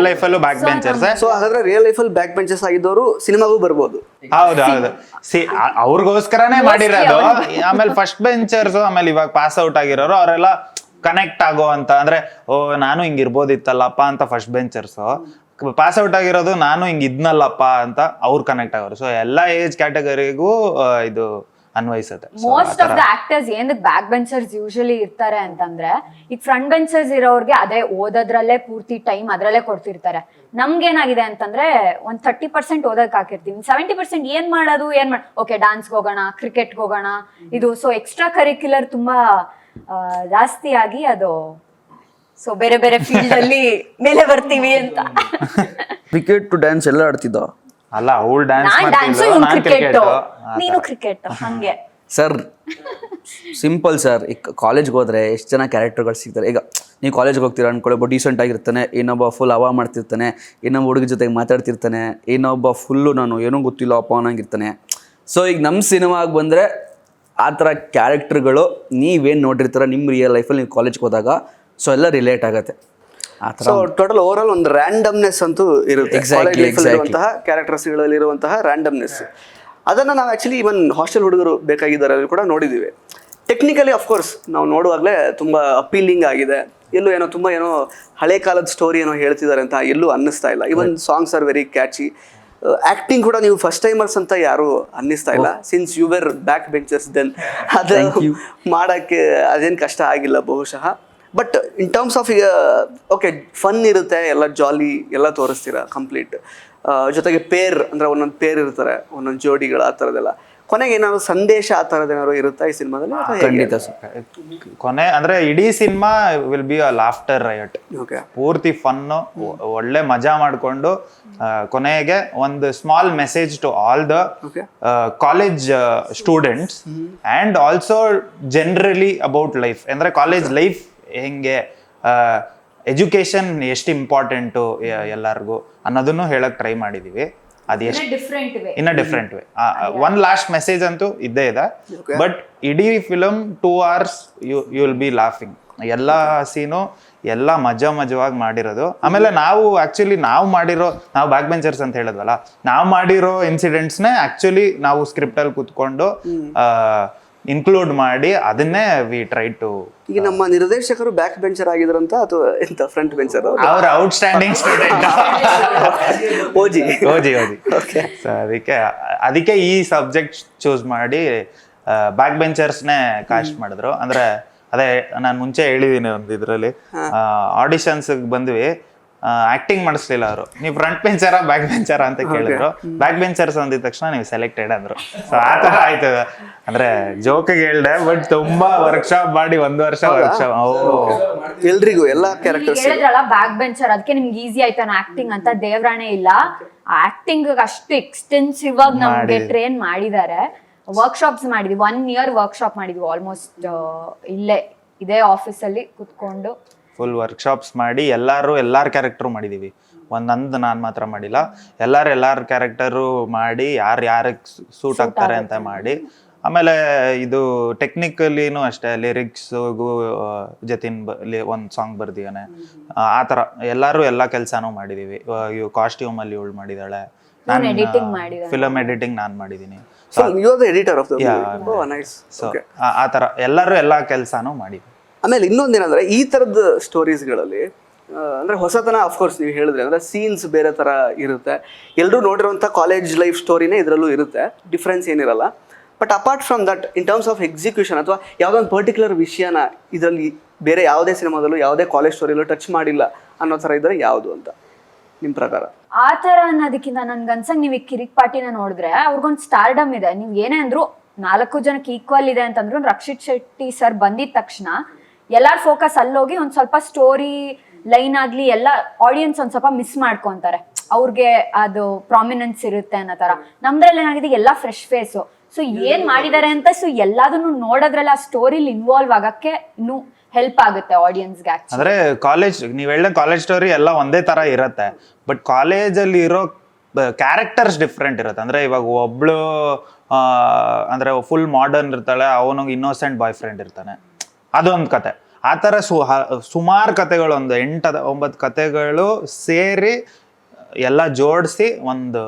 ಲೈಫ್ ಅಲ್ಲೂ ಬ್ಯಾಕ್ ಬೆಂಚರ್ಸ್. ಸೊ ಹಾಗಾದ್ರೆ ರಿಯಲ್ ಲೈಫ್ ಅಲ್ಲಿ ಬ್ಯಾಕ್ ಬೆಂಚರ್ಸ್ ಆಗಿದ್ದವರು ಸಿನಿಮಾಗೂ ಬರ್ಬೋದು. ಹೌದು ಅವ್ರಿಗೋಸ್ಕರನೇ ಮಾಡಿರೋದು. ಆಮೇಲೆ ಫಸ್ಟ್ ಬೆಂಚರ್ಸ್, ಆಮೇಲೆ ಇವಾಗ ಪಾಸ್ ಔಟ್ ಆಗಿರೋರು ಅವರೆಲ್ಲ ಕನೆಕ್ಟ್ ಆಗೋ ಅಂತ, ಅಂದ್ರೆ ನಾನು ಹಿಂಗ್ ಇರ್ಬೋದಿತ್ತಲ್ಲಪ್ಪ ಅಂತ ಫಸ್ಟ್ ಬೆಂಚರ್ಸ್. ಪಾಸ್ ಔಟ್ ಆಗಿರೋದು ನಾನು ಹಿಂಗ್ ಇದ್ನಲ್ಲಪ್ಪ ಅಂತ ಅವ್ರು ಕನೆಕ್ಟ್ ಆಗೋರು. ಸೊ ಎಲ್ಲಾ ಏಜ್ ಕ್ಯಾಟಗರಿಗೂ ಇದು ಅನ್ವಯಿಸುತ್ತೆ. ಮೋಸ್ಟ್ ಆಫ್ ದ ಆಕ್ಟರ್ಸ್ ಏನಕ್ಕೆ ಬ್ಯಾಕ್ ಬೆಂಚರ್ಸ್ ಯೂಶಲಿ ಇರ್ತಾರೆ ಅಂತಂದ್ರೆ, ಈಗ ಫ್ರಂಟ್ ಬೆಂಚರ್ಸ್ ಇರೋರ್ಗೆ ಅದೇ ಓದೋದ್ರಲ್ಲೇ ಪೂರ್ತಿ ಟೈಮ್ ಅದ್ರಲ್ಲೇ ಕೊಡ್ತಿರ್ತಾರೆ. ನಮ್ಗೇನಾಗಿದೆ ಅಂತಂದ್ರೆ ಒಂದ್ 30% ಓದಕ್ ಹಾಕಿರ್ತೀವಿ, 70% ಏನ್ ಮಾಡೋದು ಓಕೆ ಡಾನ್ಸ್ಗೆ ಹೋಗೋಣ, ಕ್ರಿಕೆಟ್ಗೆ ಹೋಗೋಣ, ಇದು. ಸೊ ಎಕ್ಸ್ಟ್ರಾ ಕರಿಕ್ಯುಲರ್ ತುಂಬಾ ಜಾಸ್ತಿ ಆಗಿ ಅದು ಸೊ ಬೇರೆ ಬೇರೆ ಫೀಲ್ಡ್ ಅಲ್ಲಿ ಮೇಲೆ ಬರ್ತೀವಿ ಅಂತ. ಕ್ರಿಕೆಟ್ ಟು ಡ್ಯಾನ್ಸ್ ಎಲ್ಲ ಆಡ್ತಿದ್ದ ಅಲ್ಲ, ಅವ್ಳು ಡ್ಯಾನ್ಸ್ ನೀನು ಕ್ರಿಕೆಟ್ ಹಂಗೆ. ಸರ್ ಸಿಂಪಲ್ ಸರ್, ಈಗ ಕಾಲೇಜ್ಗೆ ಹೋದ್ರೆ ಎಷ್ಟು ಜನ ಕ್ಯಾರೆಕ್ಟರ್ಗಳು ಸಿಗ್ತಾರೆ. ಈಗ ನೀವು ಕಾಲೇಜ್ಗೆ ಹೋಗ್ತೀರಾ ಅನ್ಕೊಳ್ಳಿ, ಒಬ್ಬ ಡೀಸೆಂಟ್ ಆಗಿರ್ತಾನೆ, ಇನ್ನೊಬ್ಬ ಫುಲ್ ಹವಾ ಮಾಡ್ತಿರ್ತಾನೆ, ಇನ್ನೊಬ್ಬ ಹುಡುಗ ಜೊತೆಗೆ ಮಾತಾಡ್ತಿರ್ತಾನೆ, ಇನ್ನೊಬ್ಬ ಫುಲ್ಲು ನಾನು ಏನೂ ಗೊತ್ತಿಲ್ಲ ಅಪ್ಪ ಅನ್ನಂಗಿರ್ತಾನೆ. ಸೊ ಈಗ ನಮ್ಮ ಸಿನಿಮಾಗೆ ಬಂದರೆ ಆ ಥರ ಕ್ಯಾರೆಕ್ಟರ್ಗಳು ನೀವೇನು ನೋಡಿರ್ತೀರ ನಿಮ್ಮ ರಿಯಲ್ ಲೈಫಲ್ಲಿ ನೀವು ಕಾಲೇಜ್ಗೆ ಹೋದಾಗ, ಸೊ ಎಲ್ಲ ರಿಲೇಟ್ ಆಗುತ್ತೆ. ಸೊ ಟೋಟಲ್ ಓವರ್ ಆಲ್ ಒಂದು ರ್ಯಾಂಡಮ್ನೆಸ್ ಅಂತೂ ಇರುತ್ತೆ ಇರುವಂತಹ ಕ್ಯಾರೆಕ್ಟರ್ಸ್ಗಳಲ್ಲಿರುವಂತಹ ರ್ಯಾಂಡಮ್ನೆಸ್. ಅದನ್ನು ನಾವು ಆ್ಯಕ್ಚುಲಿ ಇವನ್ ಹಾಸ್ಟೆಲ್ ಹುಡುಗರು ಬೇಕಾಗಿದ್ದಾರೆ ಕೂಡ ನೋಡಿದ್ದೀವಿ. ಟೆಕ್ನಿಕಲಿ ಅಫ್ಕೋರ್ಸ್ ನಾವು ನೋಡುವಾಗಲೇ ತುಂಬ ಅಪೀಲಿಂಗ್ ಆಗಿದೆ. ಎಲ್ಲೂ ಏನೋ ತುಂಬ ಏನೋ ಹಳೆ ಕಾಲದ ಸ್ಟೋರಿ ಏನೋ ಹೇಳ್ತಿದ್ದಾರೆ ಅಂತ ಎಲ್ಲೂ ಅನ್ನಿಸ್ತಾ ಇಲ್ಲ. Even songs are very catchy. Acting ಕೂಡ ನೀವು ಫಸ್ಟ್ ಟೈಮರ್ಸ್ ಅಂತ ಯಾರು ಅನ್ನಿಸ್ತಾ ಇಲ್ಲ. Since you were back benchers then ಅದು ಮಾಡೋಕ್ಕೆ ಅದೇನು ಕಷ್ಟ ಆಗಿಲ್ಲ ಬಹುಶಃ. ಬಟ್ ಇನ್ ಟರ್ಮ್ಸ್ ಆಫ್ ಈಗ ಓಕೆ ಫನ್ ಇರುತ್ತೆ, ಎಲ್ಲ ಜಾಲಿ ಎಲ್ಲ ತೋರಿಸ್ತೀರಾ ಕಂಪ್ಲೀಟ್. ಜೊತೆಗೆ ಪೇರ್ ಅಂದರೆ ಒಂದೊಂದು ಪೇರ್ ಇರ್ತಾರೆ, ಒಂದೊಂದು ಜೋಡಿಗಳು, ಆ ಥರದ್ದೆಲ್ಲ. ಕೊನೆಗೆ ಏನಾದ್ರು ಸಂದೇಶ ಆ ಥರದ್ದು ಏನಾದ್ರು ಇರುತ್ತಾ ಈ ಸಿನಿಮಾದಲ್ಲಿ? ಖಂಡಿತ ಸರ್. ಕೊನೆ ಅಂದ್ರೆ ಇಡೀ cinema will be a laughter riot. ಪೂರ್ತಿ ಫನ್ನು, ಒಳ್ಳೆ ಮಜಾ ಮಾಡಿಕೊಂಡು ಕೊನೆಗೆ ಒಂದು small message to all the college students and also generally about life. ಅಂದ್ರೆ ಕಾಲೇಜ್ ಲೈಫ್ ಹೆಂಗೆ, ಎಜುಕೇಶನ್ ಎಷ್ಟು ಇಂಪಾರ್ಟೆಂಟು ಎಲ್ಲರಿಗೂ ಅನ್ನೋದನ್ನು ಹೇಳಕ್ ಟ್ರೈ ಮಾಡಿದೀವಿ. ಅದು ಎಷ್ಟು in a different way. One last message ಅಂತೂ ಇದ್ದೇ ಇದೆ. ಬಟ್ ಇಡೀ film 2 hours you will be laughing. ಎಲ್ಲ ಸೀನು ಎಲ್ಲ ಮಜವಾಗಿ ಮಾಡಿರೋದು. ಆಮೇಲೆ ನಾವು ಆಕ್ಚುಲಿ ನಾವು ಬ್ಯಾಕ್ ಬೆಂಚರ್ಸ್ ಅಂತ ಹೇಳಿದ್ವಲ್ಲ, ನಾವು ಮಾಡಿರೋ ಇನ್ಸಿಡೆಂಟ್ಸ್ನೇ ಆಕ್ಚುಲಿ ನಾವು ಸ್ಕ್ರಿಪ್ಟಲ್ಲಿ ಕೂತ್ಕೊಂಡು ಇನ್ಕ್ಲೂಡ್ ಮಾಡಿ ಅದನ್ನೇ ವಿ ಟ್ರೈ ಟು. ಈಗ ನಮ್ಮ ನಿರ್ದೇಶಕರು ಬ್ಯಾಕ್ ಬೆಂಚರ್ ಆಗಿದ್ರಂತ ಅಥವಾ ಎಂತ ಫ್ರಂಟ್ ಬೆಂಚರ್? ಅವ್ರ ಔಟ್ಸ್ಟ್ಯಾಂಡಿಂಗ್ ಸ್ಟೂಡೆಂಟ್ ಓಜಿ. ಸೊ ಅದಕ್ಕೆ ಈ ಸಬ್ಜೆಕ್ಟ್ ಚೂಸ್ ಮಾಡಿ ಬ್ಯಾಕ್ ಬೆಂಚರ್ಸ್ನೇ ಕಾಸ್ಟ್ ಮಾಡಿದ್ರು. ಅಂದ್ರೆ ಅದೇ ನಾನು ಮುಂಚೆ ಹೇಳಿದೀನಿ ಒಂದು ಇದ್ರಲ್ಲಿ ಆಡಿಷನ್ಸ್ ಬಂದ್ವಿ, ಆಕ್ಟಿಂಗ್ ಮಾಡಿಸ್ಲಿಲ್ಲ ಅವರು. ನೀವು ಫ್ರಂಟ್ ಬೆಂಚರ ಬ್ಯಾಕ್ ಬೆಂಚರ ಅಂತ ಕೇಳಿದ್ರು. ಬ್ಯಾಕ್ ಬೆಂಚರ್ಸ್ ಅಂದಿದ ತಕ್ಷಣ ನೀವು ಸೆಲೆಕ್ಟೆಡ್ ಅಂದ್ರು. ಸೊ ಆ ತರ ಆಯ್ತು. ಅಂದ್ರೆ ಜೋಕಿಗೆ ಹೇಳ್ದೆ, ಬಟ್ ತುಂಬಾ ವರ್ಕ್ಶಾಪ್ ಮಾಡಿ 1 ವರ್ಷ ವರ್ಕ್ಶಾಪ್ ಎಲ್ರಿಗೂ ಎಲ್ಲಾ ಕ್ಯಾರೆಕ್ಟರ್ಸ್ ಹೇಳಿದ್ರಲ್ಲ ಬ್ಯಾಕ್ ಬೆಂಚರ್, ಅದಕ್ಕೆ ನಿಮ್ಗೆ ಈಸಿ ಆಯ್ತಾನ ಆಕ್ಟಿಂಗ್ ಅಂತ. ದೇವ್ರಾಣೆ ಇಲ್ಲ, ಆಕ್ಟಿಂಗ್ ಅಷ್ಟು ಎಕ್ಸ್ಟೆನ್ಸಿವ್ ಆಗಿ ನಮ್ಗೆ ಟ್ರೈನ್ ಮಾಡಿದ್ದಾರೆ. ವರ್ಕ್ಶಾಪ್ಸ್ ಮಾಡಿದ್ವಿ, 1 year ವರ್ಕ್ಶಾಪ್ ಮಾಡಿದ್ವಿ ಆಲ್ಮೋಸ್ಟ್. ಇದೇ ಆಫೀಸಲ್ಲಿ ಕುತ್ಕೊಂಡು ಫುಲ್ ವರ್ಕ್ಶಾಪ್ಸ್ ಮಾಡಿ ಎಲ್ಲಾರ ಕ್ಯಾರೆಕ್ಟರ್ ಮಾಡಿದೀವಿ. ಒಂದೊಂದು ನಾನು ಮಾತ್ರ ಮಾಡಿಲ್ಲ, ಎಲ್ಲಾರ ಕ್ಯಾರೆಕ್ಟರು ಮಾಡಿ ಯಾರಿಗೆ ಸೂಟ್ ಆಗ್ತಾರೆ ಅಂತ ಮಾಡಿ ಆಮೇಲೆ ಇದು ಟೆಕ್ನಿಕಲಿನೂ ಅಷ್ಟೇ, ಲಿರಿಕ್ಸ್ ಜತಿನ್ ಒಂದು ಸಾಂಗ್ ಬರ್ದಿದ್ದಾನೆ. ಆ ಥರ ಎಲ್ಲರೂ ಎಲ್ಲ ಕೆಲಸನೂ ಮಾಡಿದೀವಿ. ಇವು ಕಾಸ್ಟ್ಯೂಮ್ ಅಲ್ಲಿ ಇವಳು ಮಾಡಿದಾಳೆ, ನಾನು ಎಡಿಟಿಂಗ್ ಮಾಡಿದ ಫಿಲಮ್ ಎಡಿಟಿಂಗ್ ನಾನು ಮಾಡಿದ್ದೀನಿ. So you are the editor of the nice. So ಆ ಥರ ಎಲ್ಲರೂ ಎಲ್ಲ ಕೆಲಸನೂ ಮಾಡಿದ್ವಿ. ಆಮೇಲೆ ಇನ್ನೊಂದೇನಂದ್ರೆ ಈ ಥರದ ಸ್ಟೋರೀಸ್ಗಳಲ್ಲಿ ಅಂದರೆ ಹೊಸತನ ಅಫ್ಕೋರ್ಸ್ ನೀವು ಹೇಳಿದ್ರೆ ಅಂದರೆ ಸೀನ್ಸ್ ಬೇರೆ ಥರ ಇರುತ್ತೆ. ಎಲ್ಲರೂ ನೋಡಿರೋಂಥ ಕಾಲೇಜ್ ಲೈಫ್ ಸ್ಟೋರಿನೇ ಇದರಲ್ಲೂ ಇರುತ್ತೆ, ಡಿಫ್ರೆನ್ಸ್ ಏನಿರಲ್ಲ. But apart from that in terms of execution ಅಥವಾ ಯಾವುದೋ ಒಂದು ಪರ್ಟಿಕ್ಯುಲರ್ ವಿಷಯನ ಇದರಲ್ಲಿ ಬೇರೆ ಯಾವುದೇ ಸಿನಿಮಾದಲ್ಲೂ ಯಾವುದೇ ಕಾಲೇಜ್ ಸ್ಟೋರಿಯಲ್ಲೂ ಟಚ್ ಮಾಡಿಲ್ಲ ಅನ್ನೋ ಥರ ಇದ್ದರೆ ಯಾವುದು ಅಂತ ನಿಮ್ಮ ಪ್ರಕಾರ? ಆ ಥರ ಅನ್ನೋದಕ್ಕಿಂತ ನನ್ಗನ್ಸಂಗ್ ನೀವು ಈ ಕಿರಿಕ್ ಪಾರ್ಟಿನ ನೋಡಿದ್ರೆ ಅವ್ರಿಗೊಂದು ಸ್ಟಾರ್ಡಮ್ ಇದೆ. ನೀವು ಏನೇ ಅಂದ್ರು 4 ಜನಕ್ಕೆ ಈಕ್ವಲ್ ಇದೆ ಅಂತಂದ್ರು ರಕ್ಷಿತ್ ಶೆಟ್ಟಿ ಸರ್ ಬಂದಿದ ತಕ್ಷಣ ಎಲ್ಲಾರ ಫೋಕಸ್ ಅಲ್ಲೋಗಿ ಒಂದ್ ಸ್ವಲ್ಪ ಸ್ಟೋರಿ ಲೈನ್ ಆಗ್ಲಿ ಎಲ್ಲ ಆಡಿಯನ್ಸ್ ಒಂದ್ ಸ್ವಲ್ಪ ಮಿಸ್ ಮಾಡ್ಕೊಂತಾರೆ, ಅವ್ರಿಗೆ ಅದು ಪ್ರಾಮಿನೆನ್ಸ್ ಇರುತ್ತೆ ಅನ್ನೋ ತರ. ನಮ್ದ್ರಲ್ಲಿ ಏನಾಗಿದೆ ಎಲ್ಲ ಫ್ರೆಶ್ ಫೇಸು, ಸೊ ಏನ್ ಮಾಡಿದ್ದಾರೆ ಅಂತ ಸೊ ಎಲ್ಲದನ್ನು ನೋಡೋದ್ರಲ್ಲಿ ಆ ಸ್ಟೋರಿಲಿ ಇನ್ವಾಲ್ವ್ ಆಗಕ್ಕೆ ಇನ್ನು ಹೆಲ್ಪ್ ಆಗುತ್ತೆ ಆಡಿಯನ್ಸ್ಗೆ. ಅಂದ್ರೆ ಕಾಲೇಜ್ ನೀವ್ ಹೇಳಿದ ಕಾಲೇಜ್ ಸ್ಟೋರಿ ಎಲ್ಲ ಒಂದೇ ತರ ಇರತ್ತೆ, ಬಟ್ ಕಾಲೇಜಲ್ಲಿ ಇರೋ ಕ್ಯಾರೆಕ್ಟರ್ಸ್ ಡಿಫ್ರೆಂಟ್ ಇರುತ್ತೆ. ಅಂದ್ರೆ ಇವಾಗ ಒಬ್ಳು ಅಂದ್ರೆ ಫುಲ್ ಮಾಡರ್ನ್ ಇರ್ತಾಳೆ, ಅವನಿಗೆ ಇನ್ನೋಸೆಂಟ್ ಬಾಯ್ ಫ್ರೆಂಡ್ ಇರ್ತಾನೆ, ಅದೊಂದು ಕತೆ. ಆ ಥರ ಸುಮಾರು ಕತೆಗಳು, ಒಂದು 8-9 ಕತೆಗಳು ಸೇರಿ ಎಲ್ಲ ಜೋಡಿಸಿ ಒಂದು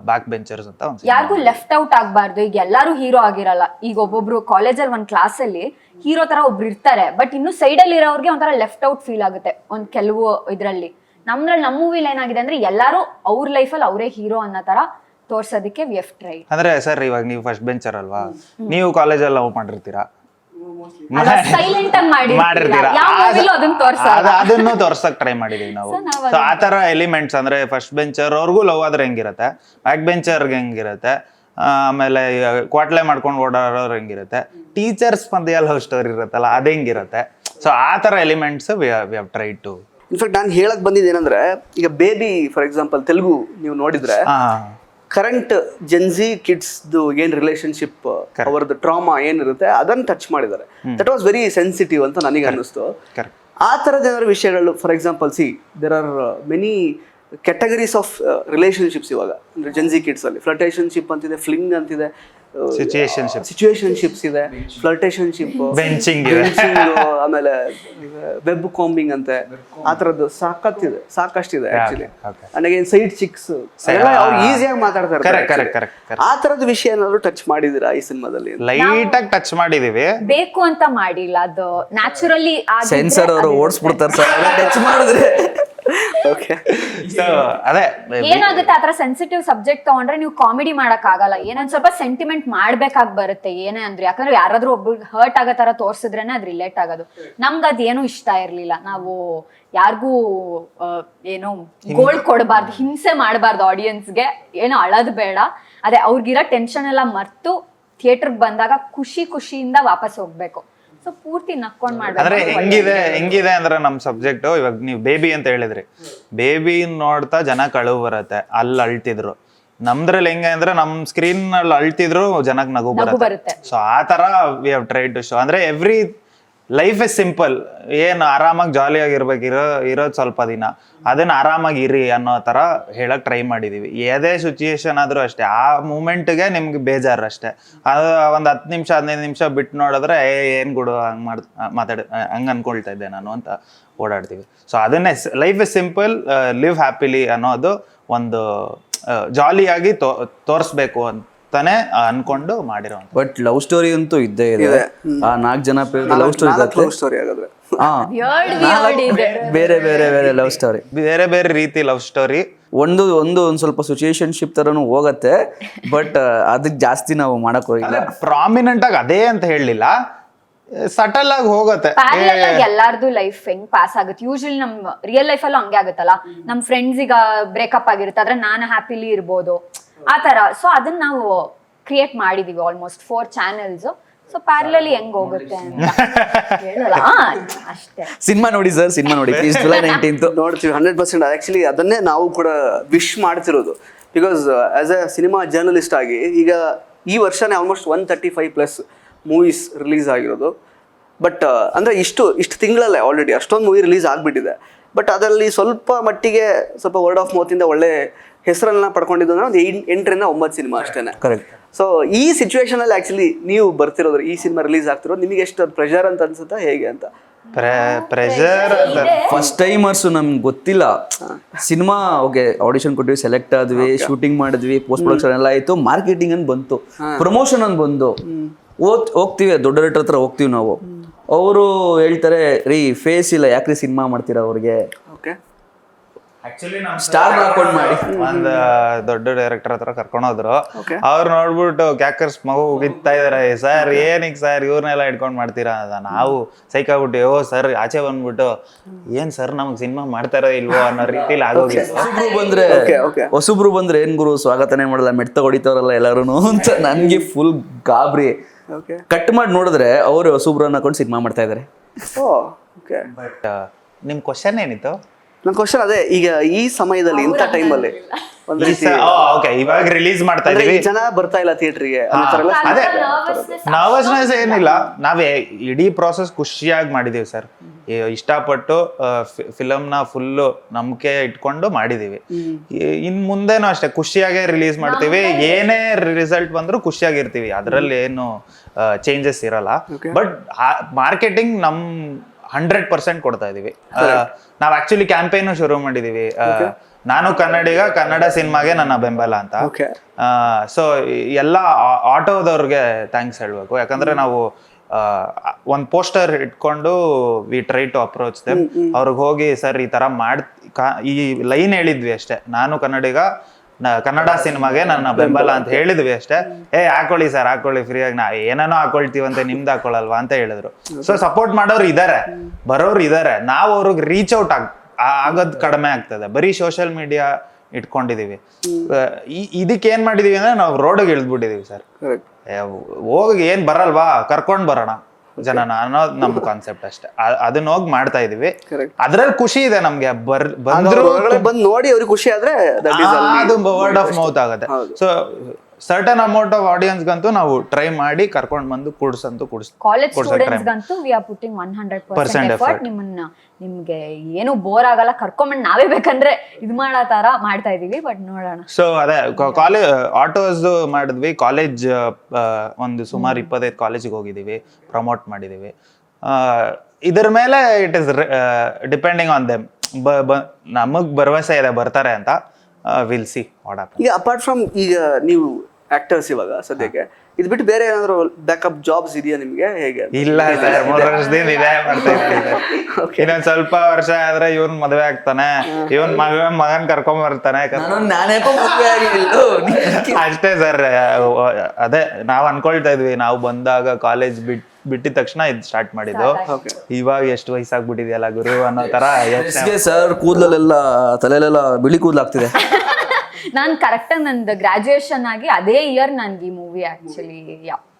ಬ್ಯಾಕ್ ಬೆಂಚರ್ಸ್ ಅಂತ ಒಂದು. ಯಾರಿಗೂ ಲೆಫ್ಟ್ ಔಟ್ ಆಗ್ಬಾರ್ದು. ಈಗ ಎಲ್ಲಾರು ಹೀರೋ ಆಗಿರಲ್ಲ. ಈಗ ಒಬ್ಬೊಬ್ರು ಕಾಲೇಜಲ್ಲಿ ಒಂದ್ ಕ್ಲಾಸ್ ಅಲ್ಲಿ ಹೀರೋ ತರ ಒಬ್ರು ಇರ್ತಾರೆ, ಬಟ್ ಇನ್ನು ಸೈಡ್ ಅಲ್ಲಿ ಇರೋರ್ಗೆ ಒಂಥರ ಲೆಫ್ಟ್ ಔಟ್ ಫೀಲ್ ಆಗುತ್ತೆ ಒಂದ್ ಕೆಲವು ಇದ್ರಲ್ಲಿ. ನಮ್ಮ ಮೂವಿಲಿ ಏನಾಗಿದೆ ಅಂದ್ರೆ ಎಲ್ಲಾರು ಅವ್ರ ಲೈಫಲ್ಲಿ ಅವರೇ ಹೀರೋ ಅನ್ನೋ ತರ ತೋರ್ಸೋದಕ್ಕೆ ವಿ ಹ್ಯಾವ್ ಟ್ರೈ. ಅಂದ್ರೆ ಸರ್ ಇವಾಗ ನೀವು ಫಸ್ಟ್ ಬೆಂಚರ್ ಅಲ್ವಾ, ನೀವು ಕಾಲೇಜಲ್ಲಿ ಲವ್ ಮಾಡಿರ್ತೀರಾ, ಸೈಲೆಂಟ್ ಆಗಿ ಮಾಡಿರ್ತೀರಾ, ಅದನ್ನು ತೋರ್ಸಕ್ ಟ್ರೈ ಮಾಡಿದೀವಿ ನಾವು. ಸೊ ಆ ತರ ಎಲಿಮೆಂಟ್ಸ್ ಅಂದ್ರೆ ಫಸ್ಟ್ ಬೆಂಚರ್ ಅವ್ರಿಗೂ ಲವ್ ಆದ್ರೆ ಹೆಂಗಿರುತ್ತೆ, ಬ್ಯಾಕ್ ಬೆಂಚರ್ಗೆ ಹೆಂಗಿರುತ್ತೆ, ಆಮೇಲೆ ಕ್ವಾಟ್ಲೆ ಮಾಡ್ಕೊಂಡು ಓಡಾಡೋರು ಹೆಂಗಿರುತ್ತೆ, ಟೀಚರ್ಸ್ ಮಧ್ಯ ಲವ್ ಸ್ಟೋರಿ ಇರುತ್ತಲ್ಲ ಅದ್ ಹೆಂಗಿರುತ್ತೆ. ಸೊ ಆ ತರ elements we have try to. In fact ನಾನು ಹೇಳಕ್ ಬಂದಿದ್ದೇನೆಂದ್ರೆ, ಈಗ ಬೇಬಿ ಫಾರ್ ಎಕ್ಸಾಂಪಲ್ ತೆಲುಗು ನೀವು ನೋಡಿದ್ರೆ ಕರೆಂಟ್ ಜೆನ್ಜಿ ಕಿಡ್ಸ್ದು ಏನ್ ರಿಲೇಶನ್ಶಿಪ್, ಅವರದ್ದು ಟ್ರಾಮಾ ಏನಿರುತ್ತೆ ಅದನ್ನ ಟಚ್ ಮಾಡಿದ್ದಾರೆ. ದಟ್ ವಾಸ್ ವೆರಿ ಸೆನ್ಸಿಟಿವ್ ಅಂತ ನನಗೆ ಅನ್ನಿಸ್ತು. ಆ ಥರದ ಏನಾದ್ರು ವಿಷಯಗಳು, for example there are many categories of relationships ಇವಾಗ ಅಂದ್ರೆ ಜೆನ್ಜಿ ಕಿಡ್ಸ್ ಅಲ್ಲಿ. ಫ್ಲರ್ಟೇಷನ್ಶಿಪ್ ಅಂತಿದೆ, ಫ್ಲಿಂಗ್ ಅಂತಿದೆ, ಸಿಚುಯೇಷನ್ಶಿಪ್ಸ್ ಇದೆ, ಫ್ಲರ್ಟೇಷನ್ಶಿಪ್, ಬೆಂಚಿಂಗ್, ಆಮೇಲೆ ವೆಬ್ ಕಾಂಬಿಂಗ್ ಅಂತೆ, ಆ ಥರದ್ದು ಸಾಕಷ್ಟಿದೆ ಆಕ್ಚುಲಿ. ನನಗೆ ಸೈಡ್ ಚಿಕ್ಸ್ ಅವ್ರು ಈಸಿಯಾಗಿ ಮಾತಾಡ್ತಾರೆ. ಆ ಥರದ ವಿಷಯ ಏನಾದ್ರು ಟಚ್ ಮಾಡಿದಿರಾ ಈ ಸಿನಿಮಾದಲ್ಲಿ? ಲೈಟ್ ಆಗಿ ಟಚ್ ಮಾಡಿದೀವಿ, ಬೇಕು ಅಂತ ಮಾಡಿಲ್ಲ, ಅದು ನ್ಯಾಚುರಲಿ ಸೆನ್ಸರ್ ಅವರು ಓಡಿಸ್ಬಿಡ್ತಾರೆ ಸರ್ ಟಚ್ ಮಾಡಿದ್ರೆ. ಅದೇ ಏನಾಗುತ್ತೆ ಆತರ ಸೆನ್ಸಿಟಿವ್ ಸಬ್ಜೆಕ್ಟ್ ತಗೊಂಡ್ರೆ ನೀವು ಕಾಮಿಡಿ ಮಾಡಕ್ ಆಗಲ್ಲ, ಏನೊಂದ್ ಸ್ವಲ್ಪ ಸೆಂಟಿಮೆಂಟ್ ಮಾಡ್ಬೇಕಾಗ್ ಬರುತ್ತೆ ಏನೇ ಅಂದ್ರೆ. ಯಾಕಂದ್ರೆ ಯಾರಾದ್ರೂ ಒಬ್ರಿಗೆ ಹರ್ಟ್ ಆಗೋ ತರ ತೋರ್ಸಿದ್ರೇನೆ ಅದ್ ರಿಲೇಟ್ ಆಗೋದು. ನಮ್ಗೆ ಅದೇನು ಇಷ್ಟ ಇರ್ಲಿಲ್ಲ. ನಾವು ಯಾರಿಗೂ ಏನೋ ಗೋಲ್ಡ್ ಕೊಡಬಾರ್ದು, ಹಿಂಸೆ ಮಾಡಬಾರ್ದು ಆಡಿಯನ್ಸ್ಗೆ, ಏನೋ ಅಳದ್ ಬೇಡ. ಅದೇ ಅವ್ರಿಗಿರೋ ಟೆನ್ಷನ್ ಎಲ್ಲ ಮರ್ತು ಥಿಯೇಟರ್ಗೆ ಬಂದಾಗ ಖುಷಿಯಿಂದ ವಾಪಸ್ ಹೋಗ್ಬೇಕು. ಪೂರ್ತಿ ನಕ್ಕೊಂಡ್ ಮಾಡ್ಬೇಕು. ಅಂದ್ರೆ ಹೆಂಗಿದೆ ಅಂದ್ರೆ ನಮ್ ಸಬ್ಜೆಕ್ಟ್, ಇವಾಗ ನೀವು ಬೇಬಿ ಅಂತ ಹೇಳಿದ್ರಿ, ಬೇಬಿ ನೋಡ್ತಾ ಜನ ಕಳುವು ಬರತ್ತೆ, ಅಲ್ಲಿ ಅಳ್ತಿದ್ರು. ನಮ್ದ್ರಲ್ಲಿ ಹೆಂಗೆ ಅಂದ್ರೆ ನಮ್ ಸ್ಕ್ರೀನ್ ಅಲ್ಲಿ ಅಳ್ತಿದ್ರು ಜನಕ್ಕೆ ನಗು ಬರುತ್ತೆ. ಸೊ ಆ ತರ we have try to show. ಅಂದ್ರೆ ಎವ್ರಿ ಲೈಫ್ ಇಸ್ ಸಿಂಪಲ್, ಏನ್ ಆರಾಮಾಗಿ ಜಾಲಿಯಾಗಿ ಇರೋದು ಸ್ವಲ್ಪ ದಿನ, ಅದನ್ನ ಆರಾಮಾಗಿ ಇರಿ ಅನ್ನೋ ತರ ಹೇಳಕ್ ಟ್ರೈ ಮಾಡಿದೀವಿ. ಯಾವುದೇ ಸಿಚುಯೇಷನ್ ಆದ್ರೂ ಅಷ್ಟೇ, ಆ ಮೂಮೆಂಟ್ಗೆ ನಿಮ್ಗೆ ಬೇಜಾರು ಅಷ್ಟೇ. ಅದು ಒಂದ್ 10 ನಿಮಿಷ 15 ನಿಮಿಷ ಬಿಟ್ಟು ನೋಡಿದ್ರೆ ಏನ್ ಗುಡು ಹಂಗ್ ಅನ್ಕೊಳ್ತಾ ಇದ್ದೆ ನಾನು ಅಂತ ಓಡಾಡ್ತೀವಿ. ಸೊ ಅದನ್ನೇ life is simple, live happily ಅನ್ನೋದು ಒಂದು ಜಾಲಿಯಾಗಿ ತೋರಿಸ್ಬೇಕು ಅಂತಾನೆ ಅನ್ಕೊಂಡು ಮಾಡಿರೋ. ಬಟ್ ಲವ್ ಸ್ಟೋರಿ ಅಂತೂ ಇದ್ದೇ ಇದೆ. ಆ 4 ಜನ ಲವ್ ಸ್ಟೋರಿ ಆಗುತ್ತೆ. ಬೇರೆ ಬೇರೆ ಬೇರೆ ಲವ್ ಸ್ಟೋರಿ, ಬೇರೆ ಬೇರೆ ರೀತಿ ಲವ್ ಸ್ಟೋರಿ. ಒಂದು ಸ್ವಲ್ಪ ಸಿಚುಯೇಷನ್ಶಿಪ್ ತರನು ಹೋಗತ್ತೆ, ಬಟ್ ಅದಕ್ಕೆ ಜಾಸ್ತಿ ನಾವು ಮಾಡಕ್ ಹೋಗಿಲ್ಲ. ಪ್ರಾಮಿನೆಂಟ್ ಆಗಿ ಅದೇ ಅಂತ ಹೇಳಲಿಲ್ಲ, ಸಟಲ್ ಆಗಿ ಹೋಗುತ್ತೆ. ಎಲ್ಲಾರ್ದು ಲೈಫ್ ಹೆಂಗ್ ಪಾಸ್ ಆಗುತ್ತೆ. ಯೂಶಲಿ ನಮ್ ರಿಯಲ್ ಲೈಫ್ ಅಲ್ಲೂ ಹಂಗೆ ಆಗುತ್ತಲ್ಲ. ನಮ್ ಫ್ರೆಂಡ್ಸ್ ಈಗ ಬ್ರೇಕಪ್ ಆಗಿರುತ್ತೆ, ಆದ್ರೆ ನಾನು ಹ್ಯಾಪಿಲಿ ಇರ್ಬೋದು ಆ ತರ. ಸೊ ಅದನ್ನ ನಾವು ಕ್ರಿಯೇಟ್ ಮಾಡಿದೀವಿ ಆಲ್ಮೋಸ್ಟ್ 4 ಚಾನೆಲ್ಸ್. ಸೊ ಪ್ಯಾರಲಲಿ ಹೆಂಗ್ ಹೋಗುತ್ತೆ ಅಂತ ಹೇಳಲ್ಲ ಅಷ್ಟೇ. ಸಿನಿಮಾ ನೋಡಿ ಸರ್, ಸಿನಿಮಾ ನೋಡಿ ಪ್ಲೀಸ್. ಜುಲೈ 19th ನೋಡ್ತೀವಿ 100%. ಆಕ್ಚುಲಿ ಅದನ್ನೇ ನಾವು ಕೂಡ ವಿಶ್ ಮಾಡ್ತಿರೋದು. Because as A cinema journalist ಆಗಿ ಈಗ ಈ ವರ್ಷನೇ ಆಲ್ಮೋಸ್ಟ್ 135+ ಮೂವೀಸ್ ರಿಲೀಸ್ ಆಗಿರೋದು. ಬಟ್ ಅಂದರೆ ಇಷ್ಟು ತಿಂಗಳಲ್ಲೇ ಆಲ್ರೆಡಿ ಅಷ್ಟೊಂದು ಮೂವಿ ರಿಲೀಸ್ ಆಗಿಬಿಟ್ಟಿದೆ. ಬಟ್ ಅದರಲ್ಲಿ ಸ್ವಲ್ಪ ಮಟ್ಟಿಗೆ ಸ್ವಲ್ಪ ವರ್ಡ್ ಆಫ್ ಮೌತಿಂದ ಒಳ್ಳೆ ಹೆಸರನ್ನ ಪಡ್ಕೊಂಡಿದ್ದು ಅಂದ್ರೆ ಒಂದು 8ರಿಂದ 9 ಸಿನಿಮಾ ಅಷ್ಟೇನೆ. ಕರೆಕ್ಟ್. ಸೊ ಈ ಸಿಚುವೇಶನ್ ಅಲ್ಲಿ ಆಕ್ಚುಲಿ ನೀವು ಬರ್ತಿರೋದು, ಈ ಸಿನಿಮಾ ರಿಲೀಸ್ ಆಗ್ತಿರೋದು, ನಿಮಗೆ ಎಷ್ಟು ಪ್ರೆಷರ್ ಅಂತ ಅನ್ಸುತ್ತಾ ಹೇಗೆ ಅಂತ? ಪ್ರೆಷರ್ ಫಸ್ಟ್ ಟೈಮರ್ಸ್ ನಮ್ಗೆ ಗೊತ್ತಿಲ್ಲ. ಸಿನಿಮಾ ಓಕೆ ಆಡಿಷನ್ ಕೊಟ್ಟಿವಿ, ಸೆಲೆಕ್ಟ್ ಆದ್ವಿ, ಶೂಟಿಂಗ್ ಮಾಡಿದ್ವಿ, ಪೋಸ್ಟ್ ಪ್ರೊಡಕ್ಷನ್ ಎಲ್ಲ ಆಯ್ತು, ಮಾರ್ಕೆಟಿಂಗ್ ಅಂತ ಬಂತು, ಪ್ರಮೋಷನ್ ಅಂತ ಬಂದು ಹೋಗ್ತೀವಿ, ದೊಡ್ಡ ರೇಟ್ ಹತ್ರ ಹೋಗ್ತೀವಿ ನಾವು. ಅವರು ಹೇಳ್ತಾರೆ ರೀ ಫೇಸ್ ಇಲ್ಲ, ಯಾಕ್ರಿ ಸಿನಿಮಾ ಮಾಡ್ತೀರಾ ಅವ್ರಿಗೆ, ಓಕೆ ಸ್ಟಾರ್ ಹಾಕೊಂಡ್ ಮಾಡಿ. ಒಂದ್ ದೊಡ್ಡ ಡೈರೆಕ್ಟರ್ ಹತ್ರ ಕರ್ಕೊಂಡೋದ್ರು. ಅವ್ರು ನೋಡ್ಬಿಟ್ಟು ಕ್ಯಾಕರ್ಸ್ ಮಗು ಹೋಗಿತ್ತಾ ಇದಾರೆ, ಸರ್ ಏನಿಗ್ ಸರ್ ಇವ್ರನ್ನೆಲ್ಲ ಇಟ್ಕೊಂಡ್ ಮಾಡ್ತೀರಾ ಅಂತ. ನಾವು ಸೈಕಾಗ್ಬಿಟ್ಟು ಓ ಸರ್ ಆಚೆ ಬಂದ್ಬಿಟ್ಟು ಏನ್ ಸರ್ ನಮ್ಗ್ ಸಿನಿಮಾ ಮಾಡ್ತಾರೋ ಇಲ್ವೋ ಅನ್ನೋ ರೀತಿಲಿ ಆಗೋಗಿತ್ತು. ಹೊಸಬ್ರು ಬಂದ್ರೆ ಏನ್ ಗುರು ಸ್ವಾಗತನೇ ಮಾಡಲ್ಲ, ಮೆಟ್ಟ ಹೊಡಿತಾರಲ್ಲ ಎಲ್ಲಾರು ಅಂತ ನನ್ಗೆ ಫುಲ್ ಗಾಬ್ರಿ. ಕಟ್ ಮಾಡಿ ನೋಡಿದ್ರೆ ಅವ್ರು ಹೊಸಬ್ರನ್ನ ಹಾಕೊಂಡು ಸಿನಿಮಾ ಮಾಡ್ತಾ ಇದಾರೆ. ಬಟ್ ನಿಮ್ ಕ್ವಶನ್ ಏನಿತ್ತು? ನನ್ನ ಕ್ವಶನ್ ಅದೇ, ಈಗ ಈ ಸಮಯದಲ್ಲಿ ಇಂಥ ಟೈಮಲ್ಲಿ ಇವಾಗ ರಿಲೀಸ್ ಮಾಡ್ತಾ ಇದೀವಿ, ಜನ ಬರ್ತಾ ಇಲ್ಲ ಥಿಯೇಟರ್ಗೆ, ಅದೇ ನರ್ವಸ್ನೆಸ್ ಏನಿಲ್ಲ. ನಾವೇ ಇಡೀ ಪ್ರಾಸೆಸ್ ಖುಷಿಯಾಗಿ ಮಾಡಿದೀವಿ ಸರ್, ಇಷ್ಟಪಟ್ಟು ಫಿಲಮ್ನ ಫುಲ್ಲು ನಂಬಿಕೆ ಇಟ್ಕೊಂಡು ಮಾಡಿದೀವಿ. ಇನ್ ಮುಂದೆನೂ ಅಷ್ಟೇ ಖುಷಿಯಾಗೆ ರಿಲೀಸ್ ಮಾಡ್ತೀವಿ, ಏನೇ ರಿಸಲ್ಟ್ ಬಂದ್ರು ಖುಷಿಯಾಗಿರ್ತೀವಿ, ಅದರಲ್ಲಿ ಏನು ಚೇಂಜಸ್ ಇರಲ್ಲ. ಬಟ್ ಮಾರ್ಕೆಟಿಂಗ್ ನಮ್ 100% ಕೊಡ್ತಾ ಇದೀವಿ. ನಾವ್ ಆಕ್ಚುಲಿ ಕ್ಯಾಂಪೇನು ಶುರು ಮಾಡಿದೀವಿ, ನಾನು ಕನ್ನಡಿಗ, ಕನ್ನಡ ಸಿನಿಮಾಗೆ ನನ್ನ ಬೆಂಬಲ ಅಂತ. ಸೊ ಎಲ್ಲ ಆಟೋದವ್ರಿಗೆ ಥ್ಯಾಂಕ್ಸ್ ಹೇಳ್ಬೇಕು, ಯಾಕಂದ್ರೆ ನಾವು ಒಂದ್ ಪೋಸ್ಟರ್ ಇಟ್ಕೊಂಡು we try to approach them. ಅವ್ರಿಗೆ ಹೋಗಿ ಸರ್ ಈ ತರ ಈ ಲೈನ್ ಹೇಳಿದ್ವಿ ಅಷ್ಟೇ, ನಾನು ಕನ್ನಡಿಗ, ಕನ್ನಡ ಸಿನಿಮಾಗೆ ನನ್ನ ಬೆಂಬಲ ಅಂತ ಹೇಳಿದ್ವಿ ಅಷ್ಟೇ. ಹಾಕೊಳ್ಳಿ ಸರ್ ಹಾಕೊಳ್ಳಿ ಫ್ರೀಯಾಗಿ, ನಾ ಏನೇನೋ ಹಾಕೊಳ್ತೀವಂತೆ, ನಿಮ್ದು ಹಾಕೊಳ್ಳಲ್ವಾ ಅಂತ ಹೇಳಿದ್ರು. ಸೊ ಸಪೋರ್ಟ್ ಮಾಡೋರು ಇದಾರೆ, ಬರೋರು ಇದಾರೆ, ನಾವು ಅವ್ರಿಗೆ ರೀಚ್ ಔಟ್ ಆಗೋದ್ ಕಡಿಮೆ ಆಗ್ತದೆ, ಬರೀ ಸೋಷಿಯಲ್ ಮೀಡಿಯಾ ಇಟ್ಕೊಂಡಿದೀವಿ. ಇದಕ್ಕೆ ಏನ್ ಮಾಡಿದೀವಿ ಅಂದ್ರೆ ನಾವು ರೋಡ್ಗೆ ಇಳಿದ್ಬಿಟ್ಟಿದೀವಿ ಸರ್. ಹೋಗಿ ಏನ್ ಬರಲ್ವಾ ಕರ್ಕೊಂಡ್ ಬರೋಣ ಜನನ ಅನ್ನೋದು ನಮ್ ಕಾನ್ಸೆಪ್ಟ್ ಅಷ್ಟೇ. ಅದನ್ನ ಹೋಗಿ ಮಾಡ್ತಾ ಇದೀವಿ, ಅದ್ರಲ್ಲಿ ಖುಷಿ ಇದೆ ನಮ್ಗೆ. ಬಂದ್ರು ಬಂದ್ ನೋಡಿ ಅವ್ರಿಗೆ ಖುಷಿ ಆದ್ರೆ ಅದು ವರ್ಡ್ ಆಫ್ ಮೌತ್ ಆಗುತ್ತೆ. ಸೊ ಸರ್ಟನ್ ಅಮೌಂಟ್ ಆಫ್ ಆಡಿಯನ್ಸ್ಗಂತೂ ನಾವು ಟ್ರೈ ಮಾಡಿ ಕರ್ಕೊಂಡ್ ಬಂದು ಕಾಲೇಜ್ ಸ್ಟೂಡೆಂಟ್ಸ್ಗಂತೂ ವಿ ಆರ್ ಪುಟ್ಟಿಂಗ್ 100% ಎಫರ್ಟ್. ನಿಮ್ಗೆ ಏನು ಬೋರ್ ಆಗಲ್ಲ, ಕರ್ಕೊಂಡ್ಬಂದು ನಾವೇ ಬೇಕಂದ್ರೆ ಇದು ಮಾಡೋ ತರ ಮಾಡ್ತಾ ಇದೀವಿ. ಬಟ್ ನೋಡೋಣ. ಸೊ ಅದೇ ಕಾಲೇಜ್ ಆಟೋಸ್ ಮಾಡಿದ್ವಿ, ಕಾಲೇಜ್ ಒಂದು ಸುಮಾರು 25 ಕಾಲೇಜಿಗೆ ಹೋಗಿದೀವಿ, ಪ್ರಮೋಟ್ ಮಾಡಿದೀವಿ. ಇದ್ರ ಮೇಲೆ it is depending on them. ನಮಗ್ ಭರವಸೆ ಇದೆ ಬರ್ತಾರೆ ಅಂತ. Will see what happens. ಈಗ ಅಪಾರ್ಟ್ ಫ್ರಮ್ ಈಗ ನೀವು ಆಕ್ಟರ್ಸ್ ಇವಾಗ ಸದ್ಯಕ್ಕೆ ಇದು ಬಿಟ್ಟು ಬೇರೆ ಏನಾದ್ರು ಬ್ಯಾಕಪ್ ಜಾಬ್ಸ್ ಇದೆಯಾ ನಿಮ್ಗೆ, ಹೇಗೆ? ಇಲ್ಲ ಸರ್, 3 ವರ್ಷದಿಂದ ಇದೇ ಮಾಡ್ತಾ ಇದ್ದೀನಿ. ಇನ್ನೊಂದ್ ಸ್ವಲ್ಪ ವರ್ಷ ಆದ್ರೆ ಇವನ್ ಮದ್ವೆ ಆಗ್ತಾನೆ, ಇವನ್ ಮಗನ್ ಕರ್ಕೊಂಡ್ ಬರ್ತಾನೆ, ಅಷ್ಟೇ ಸರ್. ಅದೇ ನಾವ್ ಅನ್ಕೊಳ್ತಾ ಇದ್ವಿ, ನಾವು ಬಂದಾಗ ಕಾಲೇಜ್ ಬಿಟ್ಟಿದ ತಕ್ಷಣ ಇದು ಸ್ಟಾರ್ಟ್ ಮಾಡಿದ್ದು. ಇವಾಗ ಎಷ್ಟು ವಯಸ್ಸಾಗ್ಬಿಟ್ಟಿದೆಯಲ್ಲ ಗುರು ಅನ್ನೋ ತರ ಸರ್. ಕೂದಲೆಲ್ಲ ತಲೆಲೆಲ್ಲ ಬಿಳಿ ಕೂದಲಾಗ್ತಿದೆ. ನಾನ್ ಕರೆಕ್ಟ್ ಆಗಿ ನಂದು ಗ್ರಾಜುಯೇಷನ್ ಆಗಿ ಅದೇ ಇಯರ್ ನನ್ಗೆ ಈ ಮೂವಿ ಆಕ್ಚುಲಿ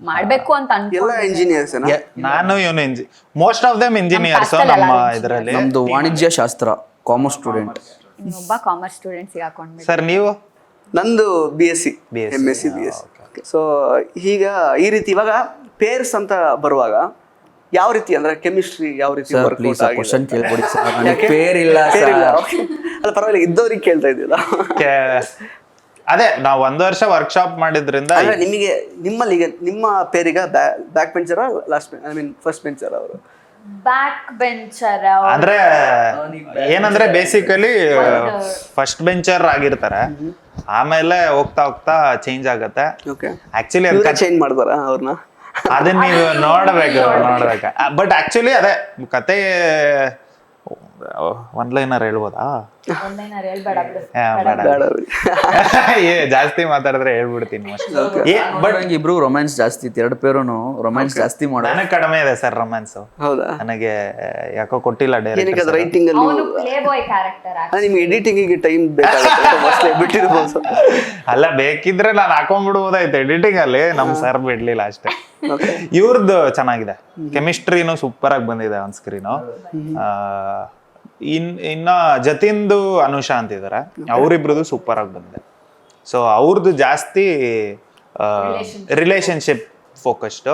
ಮಾಡ್ಬೇಕು ಅಂತ ಎಲ್ಲ ಇಂಜಿನಿಯರ್ಸ್. ನಾನು ಇವನು ಮೋಸ್ಟ್ ಆಫ್ ದೆಮ್ ಇಂಜಿನಿಯರ್ಸ್ ನಮ್ಮ ಇದರಲ್ಲಿ. ನಮ್ದು ವಾಣಿಜ್ಯ ಶಾಸ್ತ್ರ, ಕಾಮರ್ಸ್ ಸ್ಟೂಡೆಂಟ್. ಇನ್ನೊಬ್ಬ ಕಾಮರ್ಸ್ ಸ್ಟೂಡೆಂಟ್ ಸಿಗಾಕೊಂಡ್ವಿ. ಸರ್ ನೀವು? ನಂದು BSc MSc BSc. ಸೊ ಈಗ ಈ ರೀತಿ ಇವಾಗ ಪೇರ್ಸ್ ಅಂತ ಬರುವಾಗ ಯಾವ ರೀತಿ ಅಂದ್ರೆ ಕೆಮಿಸ್ಟ್ರಿ ಯಾವ ರೀತಿ ಕ್ವಶನ್ ಕೇಳ್ಬಿಡಿ ಸರ್. ಪೇರ್ ಇಲ್ಲ ಅಲ್ಲ ಪರವಾಗಿಲ್ಲ, ಇದ್ದವ್ರಿಗೆ ಕೇಳ್ತಾ ಇದ್ದಿಲ್ಲ. ಅದೇ ನಾವು 1 ವರ್ಷ ವರ್ಕ್ಶಾಪ್ ಮಾಡಿದ್ರಿಂದ ನಿಮಗೆ ನಿಮ್ಮಲ್ಲಿ ಈಗ ನಿಮ್ಮ ಪೇರಿಗ back bencher last I mean first bencher ಅವರು? ಬ್ಯಾಕ್ ಬೆಂಚರ್ ಅಂದ್ರೆ ಏನಂದ್ರೆ ಬೇಸಿಕಲಿ ಫಸ್ಟ್ ಬೆಂಚರ್ ಆಗಿರ್ತಾರೆ, ಆಮೇಲೆ ಹೋಗ್ತಾ ಹೋಗ್ತಾ ಚೇಂಜ್ ಆಗತ್ತೆ. ಆಕ್ಚುಲಿ ಚೇಂಜ್ ಮಾಡ್ತಾರ ಅವ್ರನ್ನ, ಅದನ್ನ ನೀವು ನೋಡ್ಬೇಕು. ಬಟ್ ಆಕ್ಚುಲಿ ಅದೇ ಕತೆ ಒನ್ಲೈನರ್ ಹೇಳ್ಬೋದಾ? ಜಾಸ್ತಿ ಮಾತಾಡಿದ್ರೆ ಹೇಳ್ಬಿಡ್ತೀನಿ. ಬಟ್ ಇಬ್ರು ರೊಮ್ಯಾನ್ಸ್ ಜಾಸ್ತಿ, 2 ಪೇರುನು ರೊಮ್ಯಾನ್ಸ್ ಜಾಸ್ತಿ ಮಾಡೋದು. ನನಗೆ ಕಡಿಮೆ ಇದೆ ಸರ್ ರೊಮ್ಯಾನ್ಸ್. ಹೌದಾ? ನನಗೆ ಯಾಕೋ ಕೊಟ್ಟಿಲ್ಲ ಡೈರೆಕ್ಟ್. ರೈಟಿಂಗ್ ಅಲ್ಲಿ ನಿಮ್ಗೆ ಎಡಿಟಿಂಗ್ ಗೆ ಟೈಮ್ ಬೇಕಾಗುತ್ತೆ, ಬಿಟ್ಟಿರ್ಬೋದು. ಅಲ್ಲ ಬೇಕಿದ್ರೆ ನಾನು ಹಾಕೊಂಡ್ಬಿಡ್ಬೋದಾಯ್ತು ಎಡಿಟಿಂಗ್ ಅಲ್ಲಿ, ನಮ್ ಸರ್ ಬಿಡ್ಲಿಲ್ಲ ಅಷ್ಟೇ. ಇವ್ರದ್ದು ಚೆನ್ನಾಗಿದೆ, ಕೆಮಿಸ್ಟ್ರಿನೂ ಸೂಪರ್ ಆಗಿ ಬಂದಿದೆ ಆನ್ ಸ್ಕ್ರೀನು. ಇನ್ನ ಜತಿನ್ದು ಅನುಷಾ ಅಂತಿದ್ದಾರೆ, ಅವರಿಬ್ರದ್ದು ಸೂಪರ್ ಆಗಿ ಬಂದಿದೆ. ಸೊ ಅವ್ರದ್ದು ಜಾಸ್ತಿ ರಿಲೇಶನ್ಶಿಪ್ ಫೋಕಸ್ಡ್.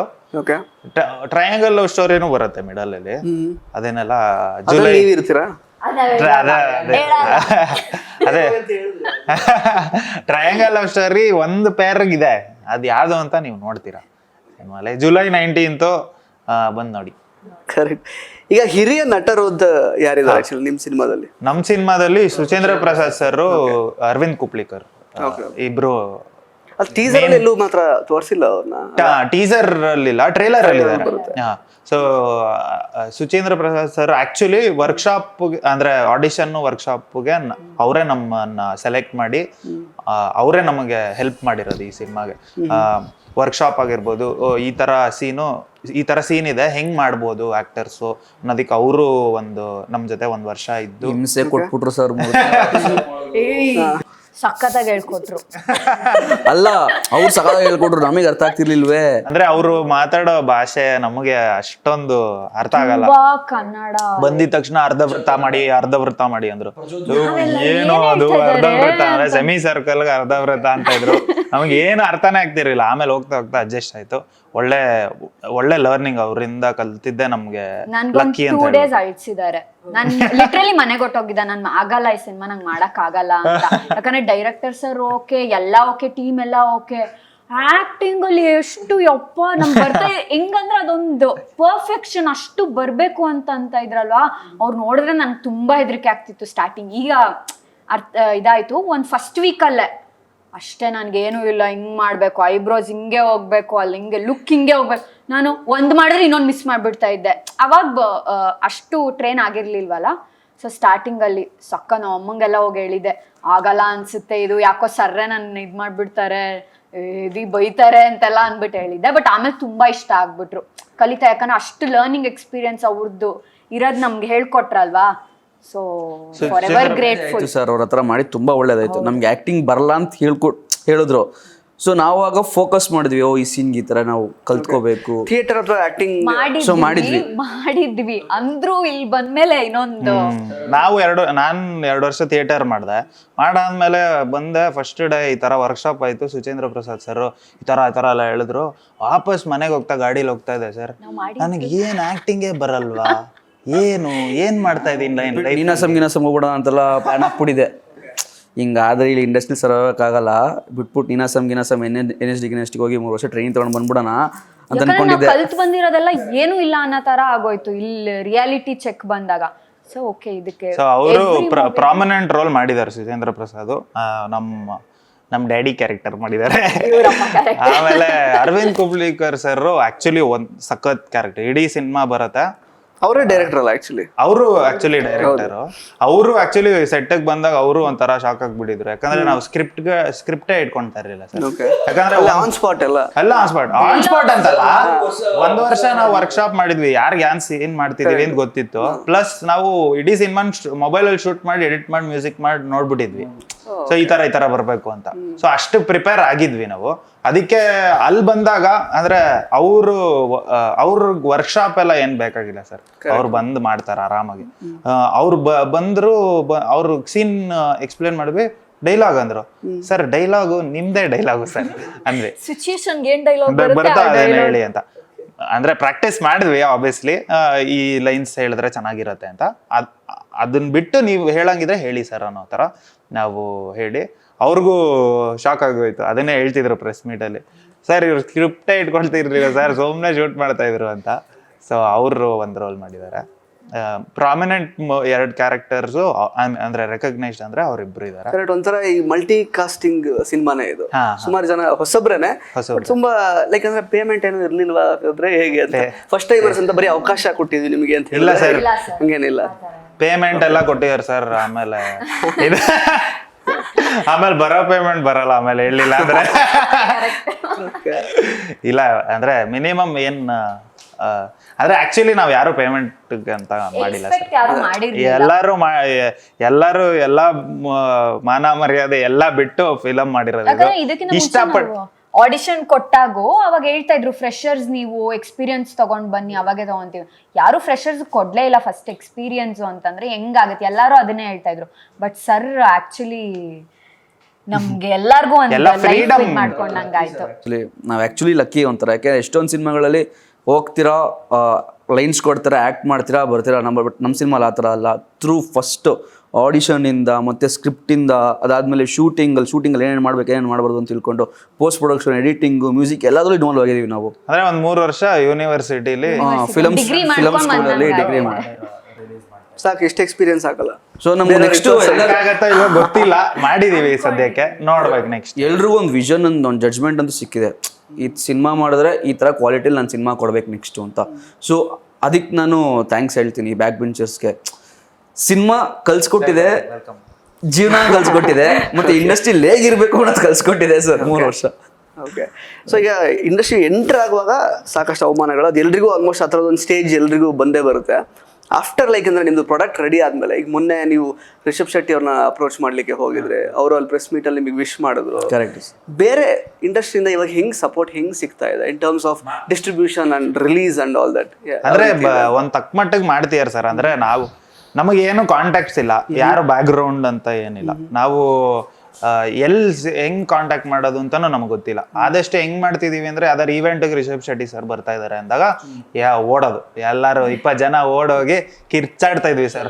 ಟ್ರಯಾಂಗಲ್ ಲವ್ ಸ್ಟೋರಿನೂ ಬರುತ್ತೆ ಮಿಡಲ್ ಅಲ್ಲಿ, ಅದೇನೆಲ್ಲ ಜುಲೈ ಅದೇ ಟ್ರಯಾಂಗಲ್ ಲವ್ ಸ್ಟೋರಿ ಒಂದು ಪೇರ್ ಇದೆ, ಅದು ಯಾವ್ದು ಅಂತ ನೀವು ನೋಡ್ತೀರಾ ಸಿನಿಮಾಲೆ. ಜುಲೈ 19 ಬಂದ್ ನೋಡಿ. ಕರೆಕ್ಟ್. ಈಗ ಹಿರಿಯ ನಟರು ಯಾರಿದ್ದಾರೆ ಆಕ್ಚುಲಿ ನಿಮ್ ಸಿನಿಮಾದಲ್ಲಿ? ನಮ್ ಸಿನಿಮಾದಲ್ಲಿ ಸುಚೇಂದ್ರ ಪ್ರಸಾದ್ ಸರ್, ಅರವಿಂದ್ ಕುಪ್ಲಿಕರ್ ಇಬ್ರು. ಅದು ಟೀಸರ್ ಅಲ್ಲಿ ಎಲ್ಲೂ ಮಾತ್ರ ತೋರಿಸಿಲ್ಲ ಅವ್ರನ್ನ. ಟೀಸರ್ ಅಲ್ಲಿಲ್ಲ, ಟ್ರೇಲರ್ ಅಲ್ಲಿ so Suchendra Prasad sir actually workshop ಅಂದ್ರೆ ಆಡಿಷನ್ ವರ್ಕ್ಶಾಪ್ಗೆ ಅವರೇ ನಮ್ಮನ್ನ ಸೆಲೆಕ್ಟ್ ಮಾಡಿ ಅವರೇ ನಮಗೆ ಹೆಲ್ಪ್ ಮಾಡಿರೋದು ಈ ಸಿನಿಮಾಗೆ. ವರ್ಕ್ಶಾಪ್ ಆಗಿರ್ಬೋದು, ಈ ತರ ಸೀನ್ ಇದೆ, ಹೆಂಗ್ ಮಾಡ್ಬೋದು ಆಕ್ಟರ್ಸು ಅನ್ನೋದಕ್ಕೆ ಅವರು ನಮ್ ಜೊತೆ 1 ವರ್ಷ ಇದ್ದು ಹಿಂಸೆ ಕೊಟ್ಬಿಟ್ರು ಸರ್. ಸಖತ್ತಾಗಿ ಹೇಳ್ಕೊಟ್ರು. ಅಲ್ಲ, ಅವ್ರು ಸಖತ್ತಾಗಿ ಹೇಳ್ಕೊಟ್ರು, ನಮಗೆ ಅರ್ಥ ಆಗ್ತಿರ್ಲಿಲ್ವೇ. ಅಂದ್ರೆ ಅವರು ಮಾತಾಡೋ ಭಾಷೆ ನಮಗೆ ಅಷ್ಟೊಂದು ಅರ್ಥ ಆಗಲ್ಲ. ಕನ್ನಡ ಬಂದಿದ ತಕ್ಷಣ ಅರ್ಧ ವೃತ್ತ ಮಾಡಿ ಅಂದ್ರು. ಏನು ಅದು ಅರ್ಧ ವೃತ್ತ ಅಂದ್ರೆ ಸೆಮಿ ಸರ್ಕಲ್ ಅರ್ಧ ವೃತ್ತ ಅಂತ ಇದ್ರು. ನಮ್ಗೆ ಏನು ಅರ್ಥನೇ ಆಗ್ತಿರ್ಲಿಲ್ಲ. ಆಮೇಲೆ ಹೋಗ್ತಾ ಅಡ್ಜಸ್ಟ್ ಆಯ್ತು. ಒಳ್ಳೆ ಲರ್ನಿಂಗ್ ಅವರಿಂದ ಕಲ್ತಿದ್ದೆ ನಮ್ಗೆ ಲಕ್ಕಿ ಅಂತ. 2 days ಅಳ್ಸಿದ್ದಾರೆ. ನಾನ್ ಲಿಟ್ರಲಿ ಮನೆಗೆ ಹೊಟ್ಟೋಗಿದ್ದ, ನನ್ ಆಗಲ್ಲ ಈ ಸಿನಿಮಾ, ನಂಗೆ ಮಾಡಕ್ ಆಗಲ್ಲ ಅಂತ. ಯಾಕಂದ್ರೆ ಡೈರೆಕ್ಟರ್ ಸರ್ ಓಕೆ, ಎಲ್ಲ ಓಕೆ, ಟೀಮ್ ಎಲ್ಲ ಓಕೆ, ಆಕ್ಟಿಂಗ್ ಅಲ್ಲಿ ಎಷ್ಟು ಯಪ್ಪ ನಮ್ಗೆ ಬರ್ತಾ ಹೆಂಗಂದ್ರೆ ಅದೊಂದು ಪರ್ಫೆಕ್ಷನ್ ಅಷ್ಟು ಬರ್ಬೇಕು ಅಂತ ಇದ್ರಲ್ವಾ. ಅವ್ರು ನೋಡಿದ್ರೆ ನನ್ಗೆ ತುಂಬಾ ಹೆದರಿಕೆ ಆಗ್ತಿತ್ತು ಸ್ಟಾರ್ಟಿಂಗ್. ಈಗ ಇದಾಯ್ತು. ಒಂದ್ ಫಸ್ಟ್ ವೀಕಲ್ಲೇ ಅಷ್ಟೇ, ನನ್ಗೇನು ಇಲ್ಲ, ಹಿಂಗ್ ಮಾಡ್ಬೇಕು, ಐಬ್ರೋಸ್ ಹಿಂಗೆ ಹೋಗ್ಬೇಕು, ಅಲ್ಲಿ ಹಿಂಗೆ ಲುಕ್ ಹಿಂಗೆ ಹೋಗ್ಬೇಕು. ನಾನು ಒಂದ್ ಮಾಡಿದ್ರೆ ಇನ್ನೊಂದು ಮಿಸ್ ಮಾಡ್ಬಿಡ್ತಾ ಇದ್ದೆ. ಅವಾಗ ಅಷ್ಟು ಟ್ರೈನ್ ಆಗಿರ್ಲಿಲ್ವಲ್ಲ. ಸೊ ಸ್ಟಾರ್ಟಿಂಗ್ ಅಲ್ಲಿ ನಮ್ಮ ಅಮ್ಮಂಗೆಲ್ಲ ಹೋಗಿ ಹೇಳಿದೆ, ಆಗಲ್ಲ ಅನ್ಸುತ್ತೆ ಇದು, ಯಾಕೋ ಸರ್ರೆ ನನ್ನ ಇದ್ ಮಾಡ್ಬಿಡ್ತಾರೆ, ಬೈತಾರೆ ಅಂತೆಲ್ಲ ಅನ್ಬಿಟ್ಟು ಹೇಳಿದ್ದೆ. ಬಟ್ ಆಮೇಲೆ ತುಂಬಾ ಇಷ್ಟ ಆಗ್ಬಿಟ್ರು ಕಲಿತಾ. ಯಾಕಂದ್ರೆ ಅಷ್ಟು ಲರ್ನಿಂಗ್ ಎಕ್ಸ್ಪೀರಿಯನ್ಸ್ ಅವ್ರದ್ದು ಇರೋದ್ ನಮ್ಗೆ ಹೇಳ್ಕೊಟ್ರಲ್ವಾ. So forever grateful sir. ಅವ್ರ ಹತ್ರ ಮಾಡಿ ತುಂಬಾ ಒಳ್ಳೇದಾಯ್ತು. ನಮ್ಗೆ ಆಕ್ಟಿಂಗ್ ಬರಲ್ಲ ಅಂತ ಹೇಳಿದ್ರು. ಸೊ ನಾವಾಗ ಫೋಕಸ್ ಮಾಡಿದ್ವಿ, ಈ ಸೀನ್ ಈ ತರ ನಾವು ಕಲ್ತ್ಕೋಬೇಕು. ಥಿಯೇಟರ್ ಅಥವಾ ಆಕ್ಟಿಂಗ್ ಮಾಡಿದ್ವಿ ಅಂದ್ರೂ ಇಲ್ಲಿ ಬಂದ್ಮೇಲೆ ಇನ್ನೊಂದು ನಾವು ನಾನ್ 2 ವರ್ಷ ಥಿಯೇಟರ್ ಮಾಡಾದ್ಮೇಲೆ ಬಂದೆ. ಫಸ್ಟ್ ಡೇ ಈ ತರ ವರ್ಕ್ಶಾಪ್ ಆಯ್ತು. ಸುಚೇಂದ್ರ ಪ್ರಸಾದ್ ಸರ್ ಈ ತರ ಎಲ್ಲ ಹೇಳಿದ್ರು. ವಾಪಸ್ ಮನೆಗೆ ಗಾಡಿಲಿ ಹೋಗ್ತಾ ಇದೆ ಸರ್, ನನಗೆ ಏನ್ ಆಕ್ಟಿಂಗೇ ಬರಲ್ವಾ, ಏನ್ ಮಾಡ್ತಾ ಇದೀನಿ, ನೀನಾಸಮ್ ಹೋಗ್ಬಿಡ ಅಂತೆಲ್ಲ ಪ್ಲಾನ್ ಹಾಕ್ಬಿಟ್ಟಿದೆ. ಹಿಂಗಾದ್ರೆ ಇಲ್ಲಿ ಇಂಡಸ್ಟ್ರಿ ಸರ್ವಾಗಕ್ಕಾಗಲ್ಲ, ಬಿಟ್ಬಿಟ್ಟು ನೀನಾಸಮ್ NSD ಹೋಗಿ 3 ವರ್ಷ ಟ್ರೈನಿಂಗ್ ತಗೊಂಡು ಬಂದ್ಬಿಡೋಣ ಅಂತ ಅನ್ಕೊಂಡಿದ್ದೆ. ಕಲ್ತ್ ಬಂದಿರೋದೆಲ್ಲ ಏನು ಇಲ್ಲ ಅನ್ನೋ ತರ ಆಗೋಯ್ತು ಇಲ್ಲಿ ರಿಯಾಲಿಟಿ ಚೆಕ್ ಬಂದಾಗ. ಸೊ ಓಕೆ, ಇದಕ್ಕೆ ಅವರು ಪ್ರಾಮಿನೆಂಟ್ ರೋಲ್ ಮಾಡಿದ್ದಾರೆ ಸುಚೇಂದ್ರ ಪ್ರಸಾದ್. ನಮ್ ಡ್ಯಾಡಿ ಕ್ಯಾರೆಕ್ಟರ್ ಮಾಡಿದ್ದಾರೆ. ಆಮೇಲೆ ಅರವಿಂದ್ ಕುಬ್ಲಿಕರ್ ಸರ್ ಆಕ್ಚುಲಿ ಒಂದ್ ಸಖತ್ ಕ್ಯಾರೆಕ್ಟರ್. ಇಡೀ ಸಿನಿಮಾ ಬರುತ್ತೆ. ಅವರೇ ಡೈರೆಕ್ಟರ್ ಅಲ್ಲ ಆಕ್ಚುಲಿ. ಅವರು ಡೈರೆಕ್ಟರ್. ಅವರು ಆಕ್ಚುಲಿ ಸೆಟ್ಗೆ ಬಂದಾಗ ಅವರು ಒಂಥರ ಶಾಕ್ ಆಗ್ಬಿಟ್ಟಿದ್ರು. ಯಾಕಂದ್ರೆ ನಾವು ಸ್ಕ್ರಿಪ್ಟೇ ಇಟ್ಕೊಂತಾ ಇರ್ಲಿಲ್ಲ ಸರ್. ಯಾಕಂದ್ರೆ ಆನ್ ಸ್ಪಾಟ್ ಆನ್ ಸ್ಪಾಟ್ ಅಂತಲ್ಲ, 1 ವರ್ಷ ನಾವು ವರ್ಕ್ಶಾಪ್ ಮಾಡಿದ್ವಿ. ಯಾರಿಗೆ ಏನ್ ಮಾಡ್ತಿದೀವಿ ಅಂತ ಗೊತ್ತಿತ್ತು. ಪ್ಲಸ್ ನಾವು ಇಡೀ ಸಿನಿಮಾ ಮೊಬೈಲ್ ಅಲ್ಲಿ ಶೂಟ್ ಮಾಡಿ, ಎಡಿಟ್ ಮಾಡಿ, ಮ್ಯೂಸಿಕ್ ಮಾಡಿ ನೋಡ್ಬಿಟ್ಟಿದ್ವಿ. ಸೊ ಈ ತರ ಬರ್ಬೇಕು ಅಂತ. ಸೊ ಅಷ್ಟು ಪ್ರಿಪೇರ್ ಆಗಿದ್ವಿ ನಾವು. ಅದಕ್ಕೆ ಅಲ್ಲಿ ಬಂದಾಗ ಅಂದ್ರೆ ಅವ್ರ ವರ್ಕ್ಶಾಪ್ ಎಲ್ಲ ಏನ್ ಬೇಕಾಗಿಲ್ಲ ಸರ್. ಅವ್ರು ಬಂದ್ ಮಾಡ್ತಾರ ಆರಾಮಾಗಿ. ಅವ್ರು ಬಂದ್ರು, ಅವ್ರ ಸೀನ್ ಎಕ್ಸ್ಪ್ಲೇನ್ ಮಾಡಿದ್ವಿ. ಡೈಲಾಗ್ ಅಂದ್ರು, ಸರ್ ಡೈಲಾಗು ನಿಮ್ದೇ ಡೈಲಾಗು ಸರ್ ಅಂದ್ರೆ ಸಿಚುಯೇಷನ್ ಏನ್ ಡೈಲಾಗ್ ಬರ್ತಾ ಹೇಳಿ ಅಂತ. ಅಂದ್ರೆ ಪ್ರಾಕ್ಟೀಸ್ ಮಾಡಿದ್ವಿ ಆಬ್ವಿಯಸ್ಲಿ. ಈ ಲೈನ್ಸ್ ಹೇಳಿದ್ರೆ ಚೆನ್ನಾಗಿರತ್ತೆ ಅಂತ. ಅದನ್ನ ಬಿಟ್ಟು ನೀವು ಹೇಳಂಗಿದ್ರೆ ಹೇಳಿ ಸರ್ ಅನ್ನೋ ತರ ನಾವು ಹೇಳಿ ಅವ್ರಿಗೂ ಶಾಕ್ ಆಗೋಯ್ತು. ಅದನ್ನೇ ಹೇಳ್ತಿದ್ರು ಪ್ರೆಸ್ ಮೀಟ್ ಅಲ್ಲಿ, ಸರ್ ಇವ್ರು ಸ್ಕ್ರಿಪ್ಟೇ ಇಟ್ಕೊಳ್ತಿರ್ಲಿಲ್ಲ ಸರ್, ಸುಮ್ಮನೆ ಶೂಟ್ ಮಾಡ್ತಾ ಇದ್ರು ಅಂತ. ಸೊ ಅವರು ಒಂದು ರೋಲ್ ಮಾಡಿದ್ದಾರೆ. ಪ್ರಾಮಿನೆಂಟ್ 2 ಕ್ಯಾರೆಕ್ಟರ್ಸ್ ಅಂದ್ರೆ ರೆಕಗ್ನೈಸ್ಡ್ ಅಂದ್ರೆ ಅವ್ರಿಬ್ರು ಇದಾರೆ. ಒಂಥರ ಈ ಮಲ್ಟಿ ಕಾಸ್ಟಿಂಗ್ ಸಿನಿಮಾನೇ ಇದು. ಸುಮಾರು ಜನ ಹೊಸಬ್ರೇನೆ, ತುಂಬಾ ಲೈಕ್ ಅಂದ್ರೆ ಪೇಮೆಂಟ್ ಏನು ಇರ್ಲಿಲ್ವಾ ಹೇಗೆ ಅಂತ, ಫಸ್ಟ್ ಟೈಮರ್ಸ್ ಅಂತ ಬರೀ ಅವಕಾಶ ಕೊಟ್ಟಿದ್ವಿ ನಿಮಗೆ ಅಂತ. ಇಲ್ಲ ಸರ್, ಹಂಗೇನಿಲ್ಲ, ಪೇಮೆಂಟ್ ಎಲ್ಲ ಕೊಟ್ಟಿದ್ದಾರೆ ಸರ್. ಆಮೇಲೆ ಬರೋ ಪೇಮೆಂಟ್ ಬರಲ್ಲ ಆಮೇಲೆ ಹೇಳಿಲ್ಲ ಅಂದ್ರೆ. ಇಲ್ಲ ಅಂದ್ರೆ ಮಿನಿಮಮ್ ಏನ್ ಆದ್ರೆ ಆಕ್ಚುಲಿ ನಾವ್ ಯಾರು ಪೇಮೆಂಟ್ ಅಂತ ಮಾಡಿಲ್ಲ ಸರ್. ಎಲ್ಲಾರು ಎಲ್ಲಾ ಮಾನ ಮರ್ಯಾದೆ ಎಲ್ಲಾ ಬಿಟ್ಟು ಫಿಲಂ ಮಾಡಿರೋದು. ಇಷ್ಟಪಟ್ಟು ಆಡಿಷನ್ ಕೊಟ್ಟಾಗೋ ಅವಾಗ ಹೇಳ್ತಾ ಇದ್ರು, ಫ್ರೆಶರ್ಸ್ ನೀವು ಎಕ್ಸ್ಪೀರಿಯನ್ಸ್ ತಗೊಂಡ್ ಬನ್ನಿ ಅವಾಗೆ ತಗೊಂತೀವಿ. ಯಾರು ಫ್ರೆಶರ್ಸ್ ಕೊಡ್ಲೇ ಇಲ್ಲ ಫಸ್ಟ್ ಎಕ್ಸ್ಪೀರಿಯನ್ಸ್ ಅಂತಂದ್ರೆ ಹೆಂಗಾಗತ್ತೆ, ಎಲ್ಲಾರು ಅದನ್ನೇ ಹೇಳ್ತಾ ಇದ್ರು. ಬಟ್ ಸರ್ ಆಕ್ಚುಲಿ ನಮ್ಗೆ ಎಲ್ಲಾರ್ಗು ಮಾಡ್ಕೊಂಡಂಗಾಯ್ತು. ನಾವು ಆಕ್ಚುಲಿ ಲಕ್ಕಿ ಒಂಥರ. ಯಾಕೆ ಎಷ್ಟೊಂದು ಸಿನಿಮಾಗಳಲ್ಲಿ ಹೋಗ್ತೀರಾ, ಲೈನ್ಸ್ ಕೊಡ್ತೀರಾ, ಆ್ಯಕ್ಟ್ ಮಾಡ್ತೀರಾ, ಬರ್ತೀರಾ. ನಮ್ಮ ಸಿನಿಮಾಲಿ ಆ ಥರ ಅಲ್ಲ. ಥ್ರೂ ಫಸ್ಟ್ ಆಡಿಷನಿಂದ ಮತ್ತು ಸ್ಕ್ರಿಪ್ಟಿಂದ ಅದಾದಮೇಲೆ ಶೂಟಿಂಗಲ್ಲಿ ಏನೇನು ಮಾಡ್ಬೇಕು ಏನೇನು ಮಾಡಬಾರ್ದು ಅಂತ ತಿಳ್ಕೊಂಡು ಪೋಸ್ಟ್ ಪ್ರೊಡಕ್ಷನ್, ಎಡಿಟಿಂಗು, ಮ್ಯೂಸಿಕ್ ಎಲ್ಲದರಲ್ಲೂ ಇನ್ವಾಲ್ವ್ ಆಗಿದ್ದೀವಿ ನಾವು. ಅಂದ್ರೆ ಒಂದು 3 ವರ್ಷ ಯೂನಿವರ್ಸಿಟಿಲಿ ಫಿಲಮ್ ಸ್ಕೂಲಲ್ಲಿ ಡಿಗ್ರಿ ಮಾಡಿ ಸಾಕು, ಎಷ್ಟು ಎಕ್ಸ್ಪೀರಿಯನ್ಸ್ ಆಗಲ್ಲ. ಸೊ ನಮ್ಗೆ ನೆಕ್ಸ್ಟ್ ಆಗತ್ತಾ ಇವಾಗ ಗೊತ್ತಿಲ್ಲ, ಮಾಡಿದೀವಿ ಸದ್ಯಕ್ಕೆ, ನೋಡ್ಬೇಕು ನೆಕ್ಸ್ಟ್. ಎಲ್ರಿಗೂ ಒಂದು ವಿಷನ್ ಒಂದು ಜಡ್ಜ್ಮೆಂಟ್ ಅಂತೂ ಸಿಕ್ಕಿದೆ. ಈ ಸಿನಿಮಾ ಮಾಡಿದ್ರೆ ಈ ಥರ ಕ್ವಾಲಿಟಿಲಿ ನಾನು ಸಿನಿಮಾ ಕೊಡ್ಬೇಕು ನೆಕ್ಸ್ಟು ಅಂತ. ಸೊ ಅದಕ್ಕೆ ನಾನು ಥ್ಯಾಂಕ್ಸ್ ಹೇಳ್ತೀನಿ ಬ್ಯಾಕ್ ಬೆಂಚರ್ಸ್ಗೆ. ಸಿನಿಮಾ ಕಲ್ಸ್ಕೊಟ್ಟಿದೆ, ಜೀವನ ಕಲ್ಸ್ಕೊಟ್ಟಿದೆ, ಮತ್ತು ಇಂಡಸ್ಟ್ರಿಯಲ್ಲಿ ಹೇಗಿರ್ಬೇಕು ಅನ್ನೋದು ಕಲ್ಸ್ಕೊಟ್ಟಿದೆ ಸರ್ 3 ವರ್ಷ. ಓಕೆ. ಸೊ ಈಗ ಇಂಡಸ್ಟ್ರಿ ಎಂಟರ್ ಆಗುವಾಗ ಸಾಕಷ್ಟು ಅವಮಾನಗಳು, ಅದು ಎಲ್ರಿಗೂ ಆಲ್ಮೋಸ್ಟ್ ಆ ಥರದ ಒಂದು ಸ್ಟೇಜ್ ಎಲ್ರಿಗೂ ಬಂದೇ ಬರುತ್ತೆ. ಆಫ್ಟರ್ ಲೈಕ್ ಅಂದರೆ ನಿಮ್ಮದು ಪ್ರಾಡಕ್ಟ್ ರೆಡಿ ಆದಮೇಲೆ, ಈಗ ಮೊನ್ನೆ ನೀವು ರಿಷಬ್ ಶೆಟ್ಟಿ ಅವ್ರನ್ನ ಅಪ್ರೋಚ್ ಮಾಡಲಿಕ್ಕೆ ಹೋಗಿದ್ರೆ, ಅವರು ಅಲ್ಲಿ ಪ್ರೆಸ್ ಮೀಟಲ್ಲಿ ನಿಮಗೆ ವಿಶ್ ಮಾಡಿದ್ರು. ಕರೆಕ್ಟ್. ಬೇರೆ ಇಂಡಸ್ಟ್ರಿಯಿಂದ ಇವಾಗ ಹೆಂಗೆ ಸಪೋರ್ಟ್ ಹೆಂಗೆ ಸಿಗ್ತಾ ಇದೆ ಇನ್ terms of distribution and release and all that? ಅಂದ್ರೆ ಒಂದ್ ತಕ್ಕ ಮಟ್ಟಿಗೆ ಮಾಡ್ತೀಯಾರ ಸರ್. ಅಂದ್ರೆ ನಮಗೇನು ಕಾಂಟ್ಯಾಕ್ಟ್ಸ್ ಇಲ್ಲ, ಯಾರು ಬ್ಯಾಕ್ ಗ್ರೌಂಡ್ ಅಂತ ಏನಿಲ್ಲ. ನಾವು ಹೆಂಗ್ ಕಾಂಟ್ಯಾಕ್ಟ್ ಮಾಡೋದು ಅಂತಾನು ನಮ್ಗೆ ಗೊತ್ತಿಲ್ಲ. ಆದಷ್ಟು ಹೆಂಗ್ ಮಾಡ್ತಿದೀವಿ ಅಂದ್ರೆ ಅದರ ಈವೆಂಟ್ಗೆ ರಿಷಬ್ ಶೆಟ್ಟಿ ಸರ್ ಬರ್ತಾ ಇದಾರೆ ಅಂದಾಗ ಓಡೋದು, ಎಲ್ಲಾರು 20 ಜನ ಓಡೋಗಿ ಕಿರ್ಚಾಡ್ತಾ ಇದ್ವಿ ಸರ್.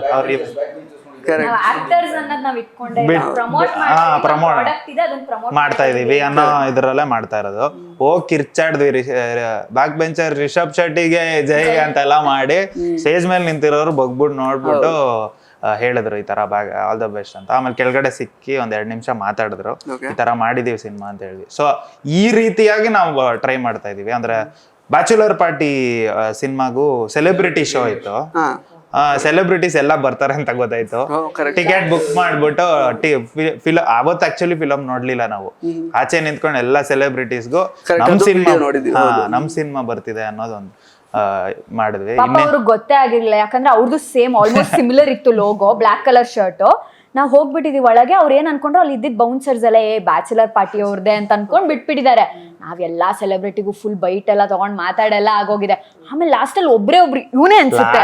ಮಾಡ್ತಾ ಇದೀವಿ ಅನ್ನೋ ಇದ್ರಲ್ಲೇ ಮಾಡ್ತಾ ಇರೋದು. ಹೋಗಿ ಕಿರ್ಚಾಡ್ದ್ವಿ. ಬ್ಯಾಕ್ ಬೆಂಚರ್ ರಿಷಬ್ ಶೆಟ್ಟಿಗೆ ಜೈ ಅಂತೆಲ್ಲ ಮಾಡಿ ಸ್ಟೇಜ್ ಮೇಲೆ ನಿಂತಿರೋರು ಬಗ್ಬಿಟ್ಟು ನೋಡ್ಬಿಟ್ಟು ಹೇಳಿದ್ರು ಈ ತರ ಆಲ್ ದ ಬೆಸ್ಟ್ ಅಂತ. ಆಮೇಲೆ ಕೆಳಗಡೆ ಸಿಕ್ಕಿ 1-2 ನಿಮಿಷ ಮಾತಾಡಿದ್ರು, ಈ ತರ ಮಾಡಿದೀವಿ ಸಿನಿಮಾ ಅಂತ ಹೇಳಿದ್ವಿ. ಸೊ ಈ ರೀತಿಯಾಗಿ ನಾವು ಟ್ರೈ ಮಾಡ್ತಾ ಇದೀವಿ. ಅಂದ್ರೆ ಬ್ಯಾಚುಲರ್ ಪಾರ್ಟಿ ಸಿನಿಮಾಗೂ ಸೆಲೆಬ್ರಿಟಿ ಶೋ ಇತ್ತು. ಸೆಲೆಬ್ರಿಟೀಸ್ ಎಲ್ಲ ಬರ್ತಾರೆ ಅಂತ ಗೊತ್ತಾಯ್ತು. ಟಿಕೆಟ್ ಬುಕ್ ಮಾಡ್ಬಿಟ್ಟು ಅವತ್ತು ಆಕ್ಚುಲಿ ಫಿಲಮ್ ನೋಡ್ಲಿಲ್ಲ ನಾವು. ಆಚೆ ನಿಂತ್ಕೊಂಡು ಎಲ್ಲ ಸೆಲೆಬ್ರಿಟೀಸ್ಗೂ ನಮ್ ಸಿನಿಮಾ ಬರ್ತಿದೆ ಅನ್ನೋದೊಂದು ಮಾಡಿದ್ವಿ. ಅವ್ರಿಗೆ ಗೊತ್ತೇ ಆಗಿರ್ಲಿಲ್ಲ, ಯಾಕಂದ್ರೆ ಅವ್ರದ್ದು ಸೇಮ್ ಆಲ್ಮೋಸ್ಟ್ ಸಿಮಿಲರ್ ಇತ್ತು ಲೋಗೋ, ಬ್ಲಾಕ್ ಕಲರ್ ಶರ್ಟ್. ನಾವ್ ಹೋಗ್ಬಿಟ್ಟಿದೀವಿ ಒಳಗೆ. ಅವ್ರು ಏನ್ ಅನ್ಕೊಂಡ್ರು, ಅಲ್ಲಿ ಇದ್ದಿದ್ ಬೌನ್ಸರ್ಸ್ ಎಲ್ಲ ಬ್ಯಾಚುಲರ್ ಪಾರ್ಟಿ ಅವ್ರದೇ ಅಂತ ಅನ್ಕೊಂಡ್ ಬಿಟ್ಬಿಟ್ಟಿದ್ದಾರೆ. ನಾವೆಲ್ಲಾ ಸೆಲೆಬ್ರಿಟಿಗೂ ಫುಲ್ ಬೈಟ್ ಎಲ್ಲ ತಗೊಂಡ್ ಮಾತಾಡೆಲ್ಲ ಆಗೋಗಿದೆ. ಆಮೇಲೆ ಲಾಸ್ಟ್ ಅಲ್ಲಿ ಒಬ್ರು ಇವನೇ ಅನ್ಸುತ್ತೆ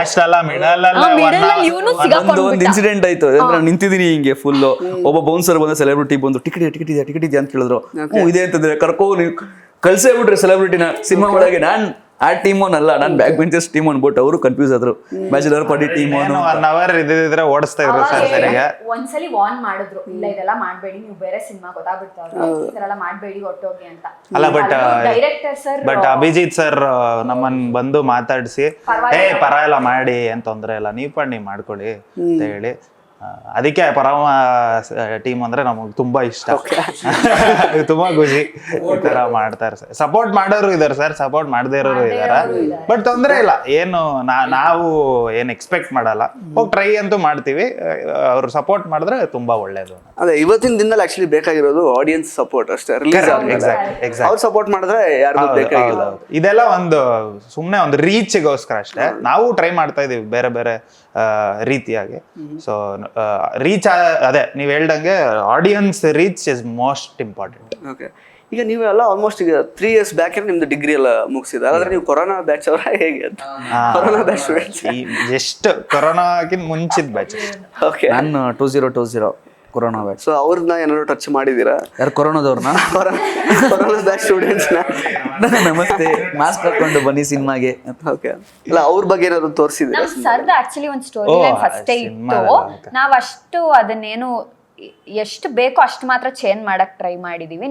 ಒಂದು ಇನ್ಸಿಡೆಂಟ್ ಆಯ್ತು. ಅಂದ್ರೆ ನಿಂತಿದ್ದೀನಿ ಹಿಂಗೆ ಫುಲ್, ಒಬ್ಬ ಬೌನ್ಸರ್ ಬಂದ ಸೆಲೆಬ್ರಿಟಿ ಬಂದು ಟಿಕೆಟ್ ಇದೆಯಾ ಅಂತ ಕೇಳಿದ್ರು. ಇದೆ ಅಂತಂದ್ರೆ ಕರ್ಕೋ ನೀವು ಕಳ್ಸೇ ಬಿಟ್ರಿ ಸೆಲೆಬ್ರಿಟಿನ ಸಿನಿಮಾ ಒಳಗೆ. ಆ ಟೀಮ್ ಅಲ್ಲ, ನಾನು ಬ್ಯಾಕ್ ಬೆಂಚರ್ಸ್ ಟೀಮ್ ಅನ್ಬಿಟ್ಟು ಅವರು ಕನ್ಫ್ಯೂಸ್ ಆದ್ರು. ಬ್ಯಾಚುಲರ್ ಪಾರ್ಟಿ ಟೀಮ್ 1 ಅವರ್ ಇದ್ರೆ ಓಡಿಸ್ತಾ ಇದ್ರು ಸರ್. ಸರಿಗೆ ಒಂದ್ಸಲಿ ವಾರ್ನ್ ಮಾಡಿದ್ರು, ಇಲ್ಲ ಇದೆಲ್ಲ ಮಾಡ್ಬೇಡಿ, ನೀವು ಬೇರೆ ಸಿನಿಮಾ ಗೊತ್ತಾಗ್ಬಿಡ್ತಾವ್ರೆ, ಈ ತರ ಎಲ್ಲ ಮಾಡ್ಬೇಡಿ ಹೊಟ್ಟೋಗಿ ಅಂತ. ಅಲ್ಲ director sir but Abhijit sir ನಮ್ಮನ್ ಬಂದು ಮಾತಾಡಿಸಿ ಪರವಾಗಿಲ್ಲ ಮಾಡಿ, ಏನ್ ತೊಂದ್ರೆ ಇಲ್ಲ, ನೀವು ಮಾಡ್ಕೊಳ್ಳಿ ಅಂತ ಹೇಳಿ. ಅದಕ್ಕೆ ಪರಮ ಟೀಮ್ ಅಂದ್ರೆ ನಮಗ್ ತುಂಬಾ ಇಷ್ಟ. ತುಂಬಾ ಖುಷಿ ಈ ತರ ಮಾಡ್ತಾರೆ ಸರ್. ಸಪೋರ್ಟ್ ಮಾಡೋರು ಇದಾರೆ ಸರ್, ಸಪೋರ್ಟ್ ಮಾಡದೇ ಇರೋರು ಇದಾರೆ. ಬಟ್ ತೊಂದ್ರೆ ಇಲ್ಲ, ಏನು ನಾವು ಏನ್ ಎಕ್ಸ್ಪೆಕ್ಟ್ ಮಾಡಲ್ಲ, ಹೋಗಿ ಟ್ರೈ ಅಂತೂ ಮಾಡ್ತೀವಿ. ಅವ್ರು ಸಪೋರ್ಟ್ ಮಾಡಿದ್ರೆ ತುಂಬಾ ಒಳ್ಳೇದು. ಅದೇ ಇವತ್ತಿನ ದಿನದಲ್ಲಿ ಆಕ್ಚುಲಿ ಬೇಕಾಗಿರೋದು ಆಡಿಯನ್ಸ್ ಸಪೋರ್ಟ್ ಅಷ್ಟೇ. ಅವ್ರು ಸಪೋರ್ಟ್ ಮಾಡಿದ್ರೆ ಯಾರಿಗೂ ಬೇಕಾಗಿಲ್ಲ. ಇದೆಲ್ಲ ಒಂದು ಸುಮ್ನೆ ಒಂದು ರೀಚ್ಗೋಸ್ಕರ ಅಷ್ಟೇ. ನಾವು ಟ್ರೈ ಮಾಡ್ತಾ ಇದೀವಿ ಬೇರೆ ಬೇರೆ ರೀತಿಯಾಗಿ. ಸೊ ರೀಚ್ ಅದೇ ನೀವ್ ಹೇಳ್ದಂಗೆ audience reach is most important. Okay. ಈಗ ನೀವೆಲ್ಲ ಆಲ್ಮೋಸ್ಟ್ ಈಗ 3 years ಬ್ಯಾಕ್ ನಿಮ್ದು ಡಿಗ್ರಿ ಎಲ್ಲ ಮುಗಿಸಿದ, ಹಾಗಾದ್ರೆ ನೀವು ಕೊರೋನಾ ಬ್ಯಾಚ್ ಅವರ ಹೇಗೆ? ಕೊರೋನಾ ಬ್ಯಾಚ್ ಎಷ್ಟು ಕೊರೋನಾಗಿಂತ ಮುಂಚಿದ ಬ್ಯಾಚ್. ಓಕೆ. ನಾನು 2020 ಕೊರೋನಾ ಬ್ಯಾಚ್. ಸೊ ಅವ್ರನ್ನ ಏನಾದ್ರು ಟಚ್ ಮಾಡಿದೀರಾ? ಯಾರು ಕೊರೋನಾದವ್ರನ್ನ? ಕೊರೋನಾ ಬ್ಯಾಚ್ ಸ್ಟೂಡೆಂಟ್ಸ್ನ ನಮಸ್ತೆ, ಮಾಸ್ಕ್ ಹಾಕೊಂಡು ಬನ್ನಿ ಸಿನಿಮಾಗೆ. ಓಕೆ. ಅಲ್ಲ ಅವ್ರ ಬಗ್ಗೆ ಏನಾದ್ರು ತೋರಿಸಿದ್ರೆ? ಸರ್ದು ಆಕ್ಚುಲಿ ಒಂದು ಸ್ಟೋರಿ ಲೈನ್ ಫಸ್ಟೇ ಇತ್ತು. ನಾವಷ್ಟು ಅದನ್ನೇನು ಎಷ್ಟು ಬೇಕೋ ಅಷ್ಟು ಮಾತ್ರ ಚೇಂಜ್ ಮಾಡಕ್ ಟ್ರೈ ಮಾಡಿದೀವಿ.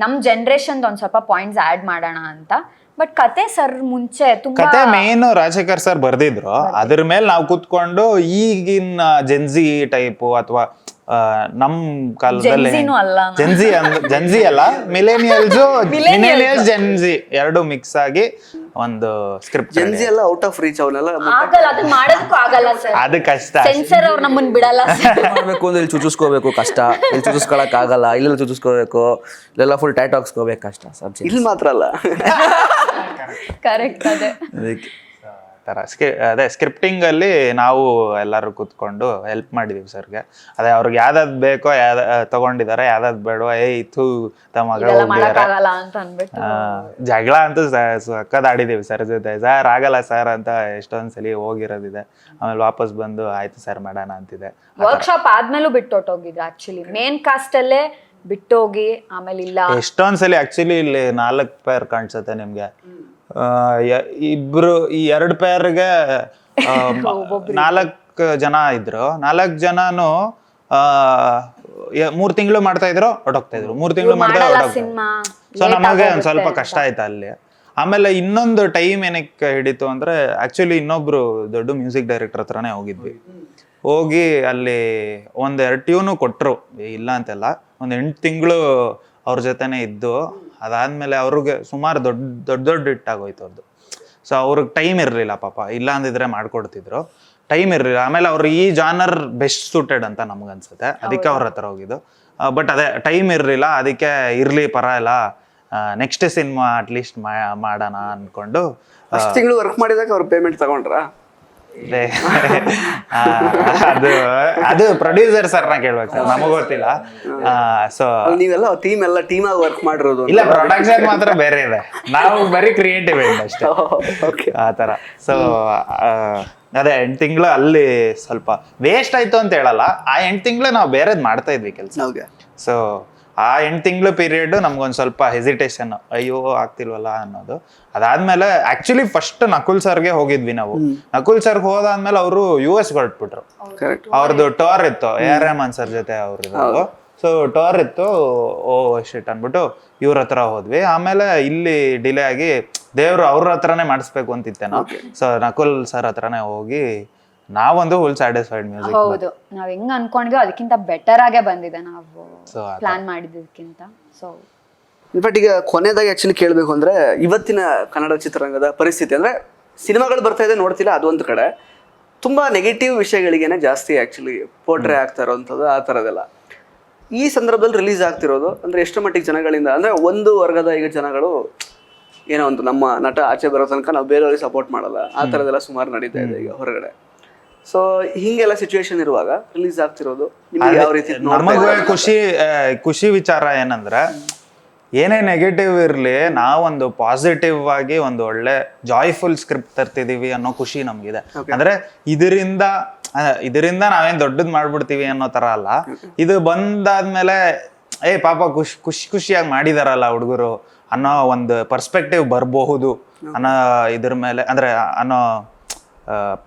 ನಮ್ ಜನರೇಷನ್ ಒಂದ್ ಸ್ವಲ್ಪ ಪಾಯಿಂಟ್ಸ್ ಆಡ್ ಮಾಡೋಣ ಅಂತ. ಬಟ್ ಕತೆ ಸರ್ ಮುಂಚೆ ತುಂಬಾ ಕತೆ ಮೇನ್ ರಾಜಶೇಖರ್ ಸರ್ ಬರ್ದಿದ್ರು. ಅದ್ರ ಮೇಲೆ ನಾವು ಕೂತ್ಕೊಂಡು ಈಗಿನ ಜೆನ್ಜಿ ಟೈಪ್ ಅಥವಾ ನಮ್ ಕಾಲದಲ್ಲಿ ಜೆನ್ಜಿ ಅಲ್ಲ ಮಿಲೇನಿಯಲ್ಸ್ ಜೆನ್ಜಿ ಎರಡು ಮಿಕ್ಸ್ ಆಗಿ ಒಂದು ಸ್ಕ್ರಿಪ್ಟ್. ಜೆನ್ಜಿ ಎಲ್ಲ ಔಟ್ ಆಫ್ ರೀಚ್, ಅವನ್ನೆಲ್ಲ ಆಗಲ್ಲ, ಅದನ್ನ ಮಾಡೋದಕ್ಕೂ ಆಗಲ್ಲ ಸರ್. ಅದು ಕಷ್ಟ. ಸೆನ್ಸರ್ ಅವ್ರು ನಮ್ಮನ್ನ ಬಿಡಲ್ಲ. ಮಾಡ್ಬೇಕು ಅಂದ್ರೆ ಇಲ್ಲಿ ಚುಚ್ಚಿಸ್ಕೋಬೇಕು ಕಷ್ಟ, ಇಲ್ಲಿ ಚುಚ್ಚಿಸ್ಕೊಳಕ್ ಆಗಲ್ಲ, ಇಲ್ಲೆಲ್ಲ ಚುಚ್ಚಿಸ್ಕೋಬೇಕು, ಇಲ್ಲೆಲ್ಲ ಫುಲ್ ಟೈಟ್ ಹಾಕ್ಸ್ಕೋಬೇಕು ಕಷ್ಟ. ಇಲ್ಲಿ ಮಾತ್ರ ಅಲ್ಲ. ಕರೆಕ್ಟ್. ಅದೇ ಸ್ಕ್ರಿಪ್ಟಿಂಗ್ ಅಲ್ಲಿ ನಾವು ಎಲ್ಲರೂ ಕೂತ್ಕೊಂಡು ಹೆಲ್ಪ್ ಮಾಡಿದೀವಿ ಸರ್ಗೆ. ಅದೇ ಅವ್ರಿಗೆ ಯಾವ್ದಾದ್ ಬೇಕೋ ತಗೊಂಡಿದಾರೆ, ಯಾವ್ದಾದ್ ಬೇಡೋ ಇತ್ತು ಜಗಳ ಅಂತೂ ಸಕ್ಕದ್ ಆಡಿದೀವಿ ಸರ್ ಜೊತೆ. ಸರ್ ಆಗಲ್ಲ ಸರ್ ಅಂತ ಎಷ್ಟೊಂದ್ಸಲಿ ಹೋಗಿರೋದಿದೆ. ಆಮೇಲೆ ವಾಪಸ್ ಬಂದು ಆಯ್ತು ಸರ್ ಮಾಡೋಣ ಅಂತಿದೆ. ವರ್ಕ್ಶಾಪ್ ಆದ್ಮೇಲೂ ಬಿಟ್ಟೊಟ್ಟೋಗಿದ್ರು ಆಕ್ಚುಲಿ. ಮೇನ್ ಕಾಸ್ಟ್ ಅಲ್ಲೇ ಬಿಟ್ಟೋಗಿ ಆಮೇಲೆ ಇಲ್ಲ. ಎಷ್ಟೊಂದ್ಸಲಿ ಆಕ್ಚುಲಿ ಇಲ್ಲಿ 4 ಪೇರ್ ಕಾಣಿಸುತ್ತೆ ನಿಮ್ಗೆ. ಇಬ್ರು ಈ 2 ಪೇರ್ಗೆ 4 ಜನ ಇದ್ರು. 4 ಜನನು 3 ತಿಂಗಳು ಮಾಡ್ತಾ ಇದ್ರು, ಹೊರಟೋಗ್ತಾ ಇದ್ರು. 3 ತಿಂಗಳು ಮಾಡ್ತಾ ಸಿನಿಮಾ ಸೊ ನಮಗೆ ಒಂದ್ ಸ್ವಲ್ಪ ಕಷ್ಟ ಆಯ್ತು ಅಲ್ಲಿ. ಆಮೇಲೆ ಇನ್ನೊಂದು ಟೈಮ್ ಏನಕ್ಕೆ ಹಿಡಿತು ಅಂದ್ರೆ ಆಕ್ಚುಲಿ ಇನ್ನೊಬ್ರು ದೊಡ್ಡ ಮ್ಯೂಸಿಕ್ ಡೈರೆಕ್ಟರ್ ಹತ್ರನೇ ಹೋಗಿದ್ವಿ. ಹೋಗಿ ಅಲ್ಲಿ 1-2 ಟ್ಯೂನು ಕೊಟ್ರು, ಇಲ್ಲ ಅಂತೆಲ್ಲ. 8 ತಿಂಗಳು ಅವ್ರ ಜೊತೆನೆ ಇದ್ದು, ಅದಾದ್ಮೇಲೆ ಅವ್ರಿಗೆ ಸುಮಾರು ದೊಡ್ಡ ಹಿಟ್ ಆಗೋಯ್ತು ಅವ್ರದ್ದು. ಸೊ ಅವ್ರಿಗೆ ಟೈಮ್ ಇರಲಿಲ್ಲ ಪಾಪ, ಇಲ್ಲ ಅಂದಿದ್ರೆ ಮಾಡ್ಕೊಡ್ತಿದ್ರು, ಟೈಮ್ ಇರಲಿಲ್ಲ. ಆಮೇಲೆ ಅವ್ರು ಈ ಜಾನರ್ ಬೆಸ್ಟ್ ಸೂಟೆಡ್ ಅಂತ ನಮ್ಗನ್ಸುತ್ತೆ, ಅದಕ್ಕೆ ಅವ್ರ ಹತ್ರ ಹೋಗಿದ್ದು. ಬಟ್ ಅದೇ ಟೈಮ್ ಇರಲಿಲ್ಲ, ಅದಕ್ಕೆ ಇರ್ಲಿ ಪರವಾಗಿಲ್ಲ, ನೆಕ್ಸ್ಟ್ ಸಿನಿಮಾ ಅಟ್ಲೀಸ್ಟ್ ಮಾಡೋಣ ಅನ್ಕೊಂಡು. ತಿಂಗಳು ವರ್ಕ್ ಮಾಡಿದಾಗ ಅವ್ರು ಪೇಮೆಂಟ್ ತಗೊಂಡ್ರಾ? ಅದು ಪ್ರೊಡ್ಯೂಸರ್ ಸರ್ನ ಕೇಳ್ಬೇಕು ಸರ್, ನಮಗ್ ಗೊತ್ತಿಲ್ಲ. ಸೊ ನೀವೆಲ್ಲ ಟೀಮ್ ಆಗಿ ವರ್ಕ್ ಮಾಡಿರೋದು? ಇಲ್ಲ, ಪ್ರೊಡಕ್ಷನ್ ಮಾತ್ರ ಬೇರೆ ಇದೆ, ನಾವು ಬರೀ ಕ್ರಿಯೇಟಿವ್ ಅಷ್ಟೇ ಆ ತರ. ಸೊ ಅದೇ 8 ತಿಂಗಳು ಅಲ್ಲಿ ಸ್ವಲ್ಪ ವೇಸ್ಟ್ ಆಯ್ತು ಅಂತ ಹೇಳಲ್ಲ, ಆ 8 ತಿಂಗಳು ನಾವು ಬೇರೆದ್ ಮಾಡ್ತಾ ಇದ್ವಿ ಕೆಲಸ. ಸೊ ಆ 8 ತಿಂಗಳು ಪೀರಿಯಡ್ ನಮ್ಗೊಂದ್ ಸ್ವಲ್ಪ ಹೆಸಿಟೇಷನ್, ಅಯ್ಯೋ ಆಗ್ತಿಲ್ವಲ್ಲ ಅನ್ನೋದು. ಅದಾದ್ಮೇಲೆ ಆಕ್ಚುಲಿ ಫಸ್ಟ್ ನಕುಲ್ ಸರ್ಗೆ ಹೋಗಿದ್ವಿ ನಾವು. ನಕುಲ್ ಸರ್ಗೆ ಹೋದಾದ್ಮೇಲೆ ಅವರು US ಹೊರಟ್ಬಿಟ್ರು. ಅವ್ರದ್ದು ಟೋರ್ ಇತ್ತು AR ರೆಹಮಾನ್ ಸರ್ ಜೊತೆ ಅವ್ರದ್ದು. ಸೊ ಟೋರ್ ಇತ್ತು, ಓ ಶಿಟ್ ಅನ್ಬಿಟ್ಟು ಇವ್ರ ಹತ್ರ ಹೋದ್ವಿ. ಆಮೇಲೆ ಇಲ್ಲಿ ಡಿಲೇ ಆಗಿ ದೇವ್ರು ಅವ್ರ ಹತ್ರನೇ ಮಾಡಿಸ್ಬೇಕು ಅಂತಿತ್ತೆ ನಾವು. ಸೊ ನಕುಲ್ ಸರ್ ಹತ್ರನೇ ಹೋಗಿ ನಾವೊಂದು ಫುಲ್ ಸ್ಯಾಟಿಸ್ಫೈಡ್ ಮ್ಯೂಸಿಕ್. ಹೌದು, ನಾವ್ ಹೆಂಗ್ ಅನ್ಕೊಂಡ್ವಿ ಅದಕ್ಕಿಂತ ಬೆಟರ್ ಆಗೇ ಬಂದಿದೆ ನಾವು ಪ್ಲಾನ್ ಮಾಡಿದ್ದಕ್ಕಿಂತ. ಸೊ ಬಟ್ ಈಗ ಕೊನೆದಾಗಿ ಆಕ್ಚುಲಿ ಕೇಳಬೇಕು ಅಂದ್ರೆ, ಇವತ್ತಿನ ಕನ್ನಡ ಚಿತ್ರರಂಗದ ಪರಿಸ್ಥಿತಿ ಅಂದ್ರೆ ಸಿನಿಮಾಗಳು ಬರ್ತಾ ಇದೆ ನೋಡ್ತಿಲ್ಲ, ಅದೊಂದು ಕಡೆ ತುಂಬಾ ನೆಗೆಟಿವ್ ವಿಷಯಗಳಿಗೇನೆ ಜಾಸ್ತಿ ಆಕ್ಚುಲಿ ಪೋರ್ಟ್ರೇ ಆಗ್ತಾ ಇರೋವಂಥದ್ದು, ಆ ಥರದೆಲ್ಲ. ಈ ಸಂದರ್ಭದಲ್ಲಿ ರಿಲೀಸ್ ಆಗ್ತಿರೋದು ಅಂದ್ರೆ ಎಷ್ಟು ಮಟ್ಟಿಗೆ ಜನಗಳಿಂದ, ಅಂದ್ರೆ ಒಂದು ವರ್ಗದ ಈಗ ಜನಗಳು ಏನೋ ಒಂದು ನಮ್ಮ ನಟ ಆಚೆ ಬರೋ ತನಕ ನಾವು ಬೇರೆಯವ್ರಿಗೆ ಸಪೋರ್ಟ್ ಮಾಡಲ್ಲ, ಆ ಥರದೆಲ್ಲ ಸುಮಾರು ನಡೀತಾ ಇದೆ ಈಗ ಹೊರಗಡೆ. ಸೊ ಹಿಂಗೆಲ್ಲ ಸಿಚುವೇಶನ್ ಇರುವಾಗ ರಿಲೀಸ್ ಆಗ್ತಿರೋದು ನಿಮ್ಗೆ ಯಾವ ರೀತಿ? ನಮಗೆ ಖುಷಿ ವಿಚಾರ ಏನಂದ್ರೆ, ಏನೇ ನೆಗೆಟಿವ್ ಇರ್ಲಿ, ನಾವೊಂದು ಪಾಸಿಟಿವ್ ಆಗಿ ಒಂದು ಒಳ್ಳೆ ಜಾಯ್ಫುಲ್ ಸ್ಕ್ರಿಪ್ಟ್ ತರ್ತಿದೀವಿ ಅನ್ನೋ ಖುಷಿ ನಮ್ಗಿದೆ. ಅಂದ್ರೆ ಇದರಿಂದ ನಾವೇನ್ ದೊಡ್ಡದ್ ಮಾಡ್ಬಿಡ್ತೀವಿ ಅನ್ನೋ ತರ ಅಲ್ಲ. ಇದು ಬಂದಾದ್ಮೇಲೆ ಪಾಪ ಖುಷಿಯಾಗಿ ಮಾಡಿದಾರಲ್ಲ ಹುಡುಗರು ಅನ್ನೋ ಒಂದು ಪರ್ಸ್ಪೆಕ್ಟಿವ್ ಬರಬಹುದು ಅನ್ನೋ ಇದ್ರ ಮೇಲೆ, ಅಂದ್ರೆ ಅನ್ನೋ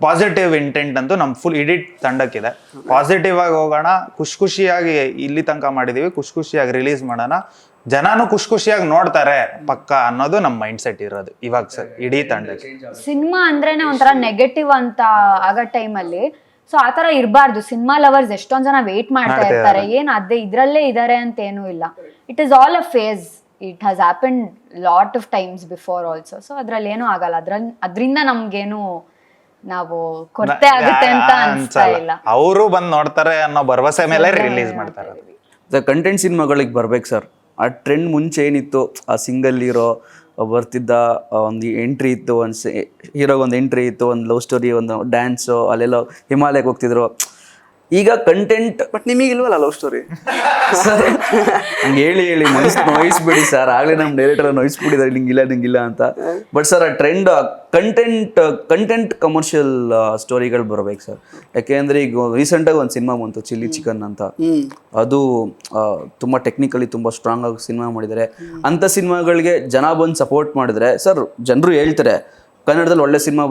ಪಾಸಿಟಿವ್ ಇಂಟೆಂಟ್ ಅಂತೂ ನಮ್ ಫುಲ್ ಇಡೀ ತಂಡಕ್ಕಿದೆ. ಪಾಸಿಟಿವ್ ಆಗಿ ಹೋಗೋಣ, ಖುಷಿಯಾಗಿ ಇಲ್ಲಿ ತನಕ ಮಾಡಿದೀವಿ, ಖುಷಿಯಾಗಿ ರಿಲೀಸ್ ಮಾಡೋಣ, ಜನನು ಖುಷಿಯಾಗಿ ನೋಡ್ತಾರೆ ಪಕ್ಕ ಅನ್ನೋದು ನಮ್ಮ ಮೈಂಡ್ ಸೆಟ್ ಇರೋದು ಇವಾಗ ಸರ್ ಇಡೀ ತಂಡಕ್ಕೆ. ಸಿನಿಮಾ ಅಂದ್ರೇನೆ ಒಂಥರ ನೆಗೆಟಿವ್ ಅಂತ ಆಗೋ ಟೈಮಲ್ಲಿ, ಸೊ ಆತರ ಇರಬಾರ್ದು. ಸಿನಿಮಾ ಲವರ್ಸ್ ಎಷ್ಟೊಂದ್ ಜನ ವೇಟ್ ಮಾಡ್ತಾ ಇರ್ತಾರೆ, ಏನ್ ಅದೇ ಇದ್ರಲ್ಲೇ ಇದಾರೆ ಅಂತ ಏನೂ ಇಲ್ಲ. It is all a phase, it has happened lot of times before also. So ಅದ್ರಲ್ಲಿ ಏನೂ ಆಗಲ್ಲ, ಅದ್ರಿಂದ ನಮ್ಗೇನು ನಾವು ಕೊರತೆ ಆಗುತ್ತೆ ಅಂತ ಅನ್ಸ್ತಾ ಇಲ್ಲ. ಅವರು ಬಂದ್ ನೋಡ್ತಾರೆ ಅನ್ನೋ ಭರವಸೆ ಮೇಲೆ ರಿಲೀಸ್ ಮಾಡ್ತಾರೆ. ಕಂಟೆಂಟ್ ಸಿನಿಮಾಗಳಿಗೆ ಬರ್ಬೇಕು ಸರ್. ಆ ಟ್ರೆಂಡ್ ಮುಂಚೆ ಏನಿತ್ತು, ಆ ಸಿಂಗಲ್ ಹೀರೋ ಬರ್ತಿದ್ದ, ಒಂದು ಎಂಟ್ರಿ ಇತ್ತು, ಒಂದು ಹೀರೋಗೆ ಒಂದು ಎಂಟ್ರಿ ಇತ್ತು, ಒಂದು ಲವ್ ಸ್ಟೋರಿ, ಒಂದು ಡ್ಯಾನ್ಸು, ಅಲ್ಲೆಲ್ಲೋ ಹಿಮಾಲಯಕ್ಕೆ ಹೋಗ್ತಿದ್ರು. ಈಗ ಕಂಟೆಂಟ್ ಬಟ್ ನಿಮಗಿಲ್ವಲ್ಲ ಲವ್ ಸ್ಟೋರಿ ಸರ್. ಹಂಗೆ ಹೇಳಿ ನೋಯಿಸ್ಬಿಡಿ ಸರ್, ಆಗಲೇ ನಮ್ಮ ಡೈರೆಕ್ಟರ್ ನೋಯಿಸ್ಬಿಟ್ಟಿದ್ದಾರೆ ನಿಂಗಿಲ್ಲ ಅಂತ. ಬಟ್ ಸರ್ ಆ ಟ್ರೆಂಡ್ ಕಂಟೆಂಟ್ ಕಮರ್ಷಿಯಲ್ ಸ್ಟೋರಿಗಳು ಬರ್ಬೇಕು ಸರ್. ಯಾಕೆಂದ್ರೆ ಈಗ ರೀಸೆಂಟಾಗಿ ಒಂದು ಸಿನಿಮಾ ಬಂತು ಚಿಲ್ಲಿ ಚಿಕನ್ ಅಂತ, ಅದು ತುಂಬ ಟೆಕ್ನಿಕಲಿ ತುಂಬ ಸ್ಟ್ರಾಂಗ್ ಆಗಿ ಸಿನಿಮಾ ಮಾಡಿದ್ದಾರೆ. ಅಂಥ ಸಿನಿಮಾಗಳಿಗೆ ಜನ ಬಂದು ಸಪೋರ್ಟ್ ಮಾಡಿದ್ರೆ ಸರ್, ಜನರು ಹೇಳ್ತಾರೆ ಕನ್ನಡದಲ್ಲಿ ಒಳ್ಳೆ ಸಿನಿಮಾ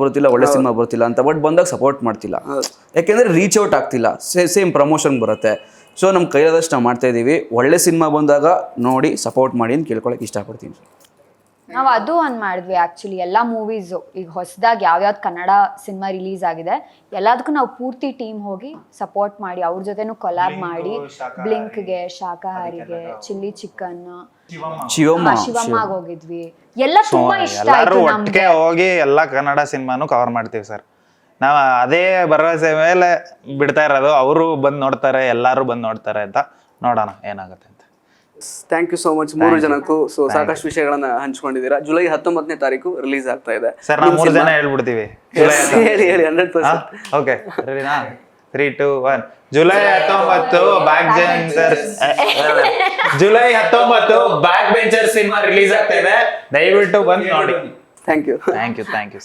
ಬರ್ತಿಲ್ಲ ಅಂತ, ಬಟ್ ಬಂದಾಗ ಸಪೋರ್ಟ್ ಮಾಡ್ತಿಲ್ಲ. ಯಾಕೆಂದ್ರೆ ರೀಚ್ ಔಟ್ ಆಗ್ತಿಲ್ಲ, ಸೇಮ್ ಪ್ರಮೋಷನ್ ಬರುತ್ತೆ. ಸೊ ನಮ್ಮ ಕೈಲಾದಷ್ಟು ನಾವು ಮಾಡ್ತಾ ಇದ್ದೀವಿ. ಒಳ್ಳೆ ಸಿನಿಮಾ ಬಂದಾಗ ನೋಡಿ ಸಪೋರ್ಟ್ ಮಾಡಿ ಅಂತ ಕೇಳ್ಕೊಳಕ್ಕೆ ಇಷ್ಟಪಡ್ತೀನಿ. ನಾವು ಅದು ಒಂದು ಮಾಡಿದ್ವಿ ಆ್ಯಕ್ಚುಲಿ. ಎಲ್ಲ ಮೂವೀಸು ಈಗ ಹೊಸದಾಗಿ ಯಾವ್ಯಾವ್ದು ಕನ್ನಡ ಸಿನಿಮಾ ರಿಲೀಸ್ ಆಗಿದೆ ಎಲ್ಲದಕ್ಕೂ ನಾವು ಪೂರ್ತಿ ಟೀಮ್ ಹೋಗಿ ಸಪೋರ್ಟ್ ಮಾಡಿ, ಅವ್ರ ಜೊತೆನೂ ಕೊಲಾಬ್ ಮಾಡಿ, ಬ್ಲಿಂಕ್ಗೆ, ಶಾಕಾಹಾರಿಗೆ, ಚಿಲ್ಲಿ ಚಿಕನ್, ಶಿವಮ್ಮಗೆ ಹೋಗಿದ್ವಿ. ಎಲ್ಲ ತುಂಬಾ ಇಷ್ಟ ಆಯ್ತು ನಮ್ಗೆ. ಹೋಗಿ ಎಲ್ಲ ಕನ್ನಡ ಸಿನಿಮಾನು ಕವರ್ ಮಾಡ್ತೀವಿ ಸರ್. ನಾವು ಅದೇ ಭರವಸೆ ಮೇಲೆ ಬಿಡ್ತಾ ಇರೋದು. ಅವರು ಬಂದು ನೋಡ್ತಾರೆ, ಎಲ್ಲರೂ ಬಂದು ನೋಡ್ತಾರೆ ಅಂತ, ನೋಡೋಣ ಏನಾಗುತ್ತೆ ಅಂತ. ಥ್ಯಾಂಕ್ ಯು ಸೋ ಮಚ್ 3 ಜನಕ್ಕೂ. ಸೊ ಸಾಕಷ್ಟು ವಿಷಯಗಳನ್ನ ಹಂಚ್ಕೊಂಡಿದ್ದೀರಾ. ಜುಲೈ 19ನೇ ತಾರೀಕು ರಿಲೀಸ್ ಆಗ್ತಾ ಇದೆ ಸರ್. ನಾವು 3 ಜನ ಹೇಳ್ಬಿಡ್ತೀವಿ. ಹೇಳಿ 100%. ಓಕೆ, ರೆಡಿನಾ? 3, 2, 1. July 19 back benchers. July 19 back benchers cinema release ಆಗ್ತಾ ಇದೆ. ದಯವಿಟ್ಟು ಬಂದು ನೋಡಿ. Thank you. Thank you.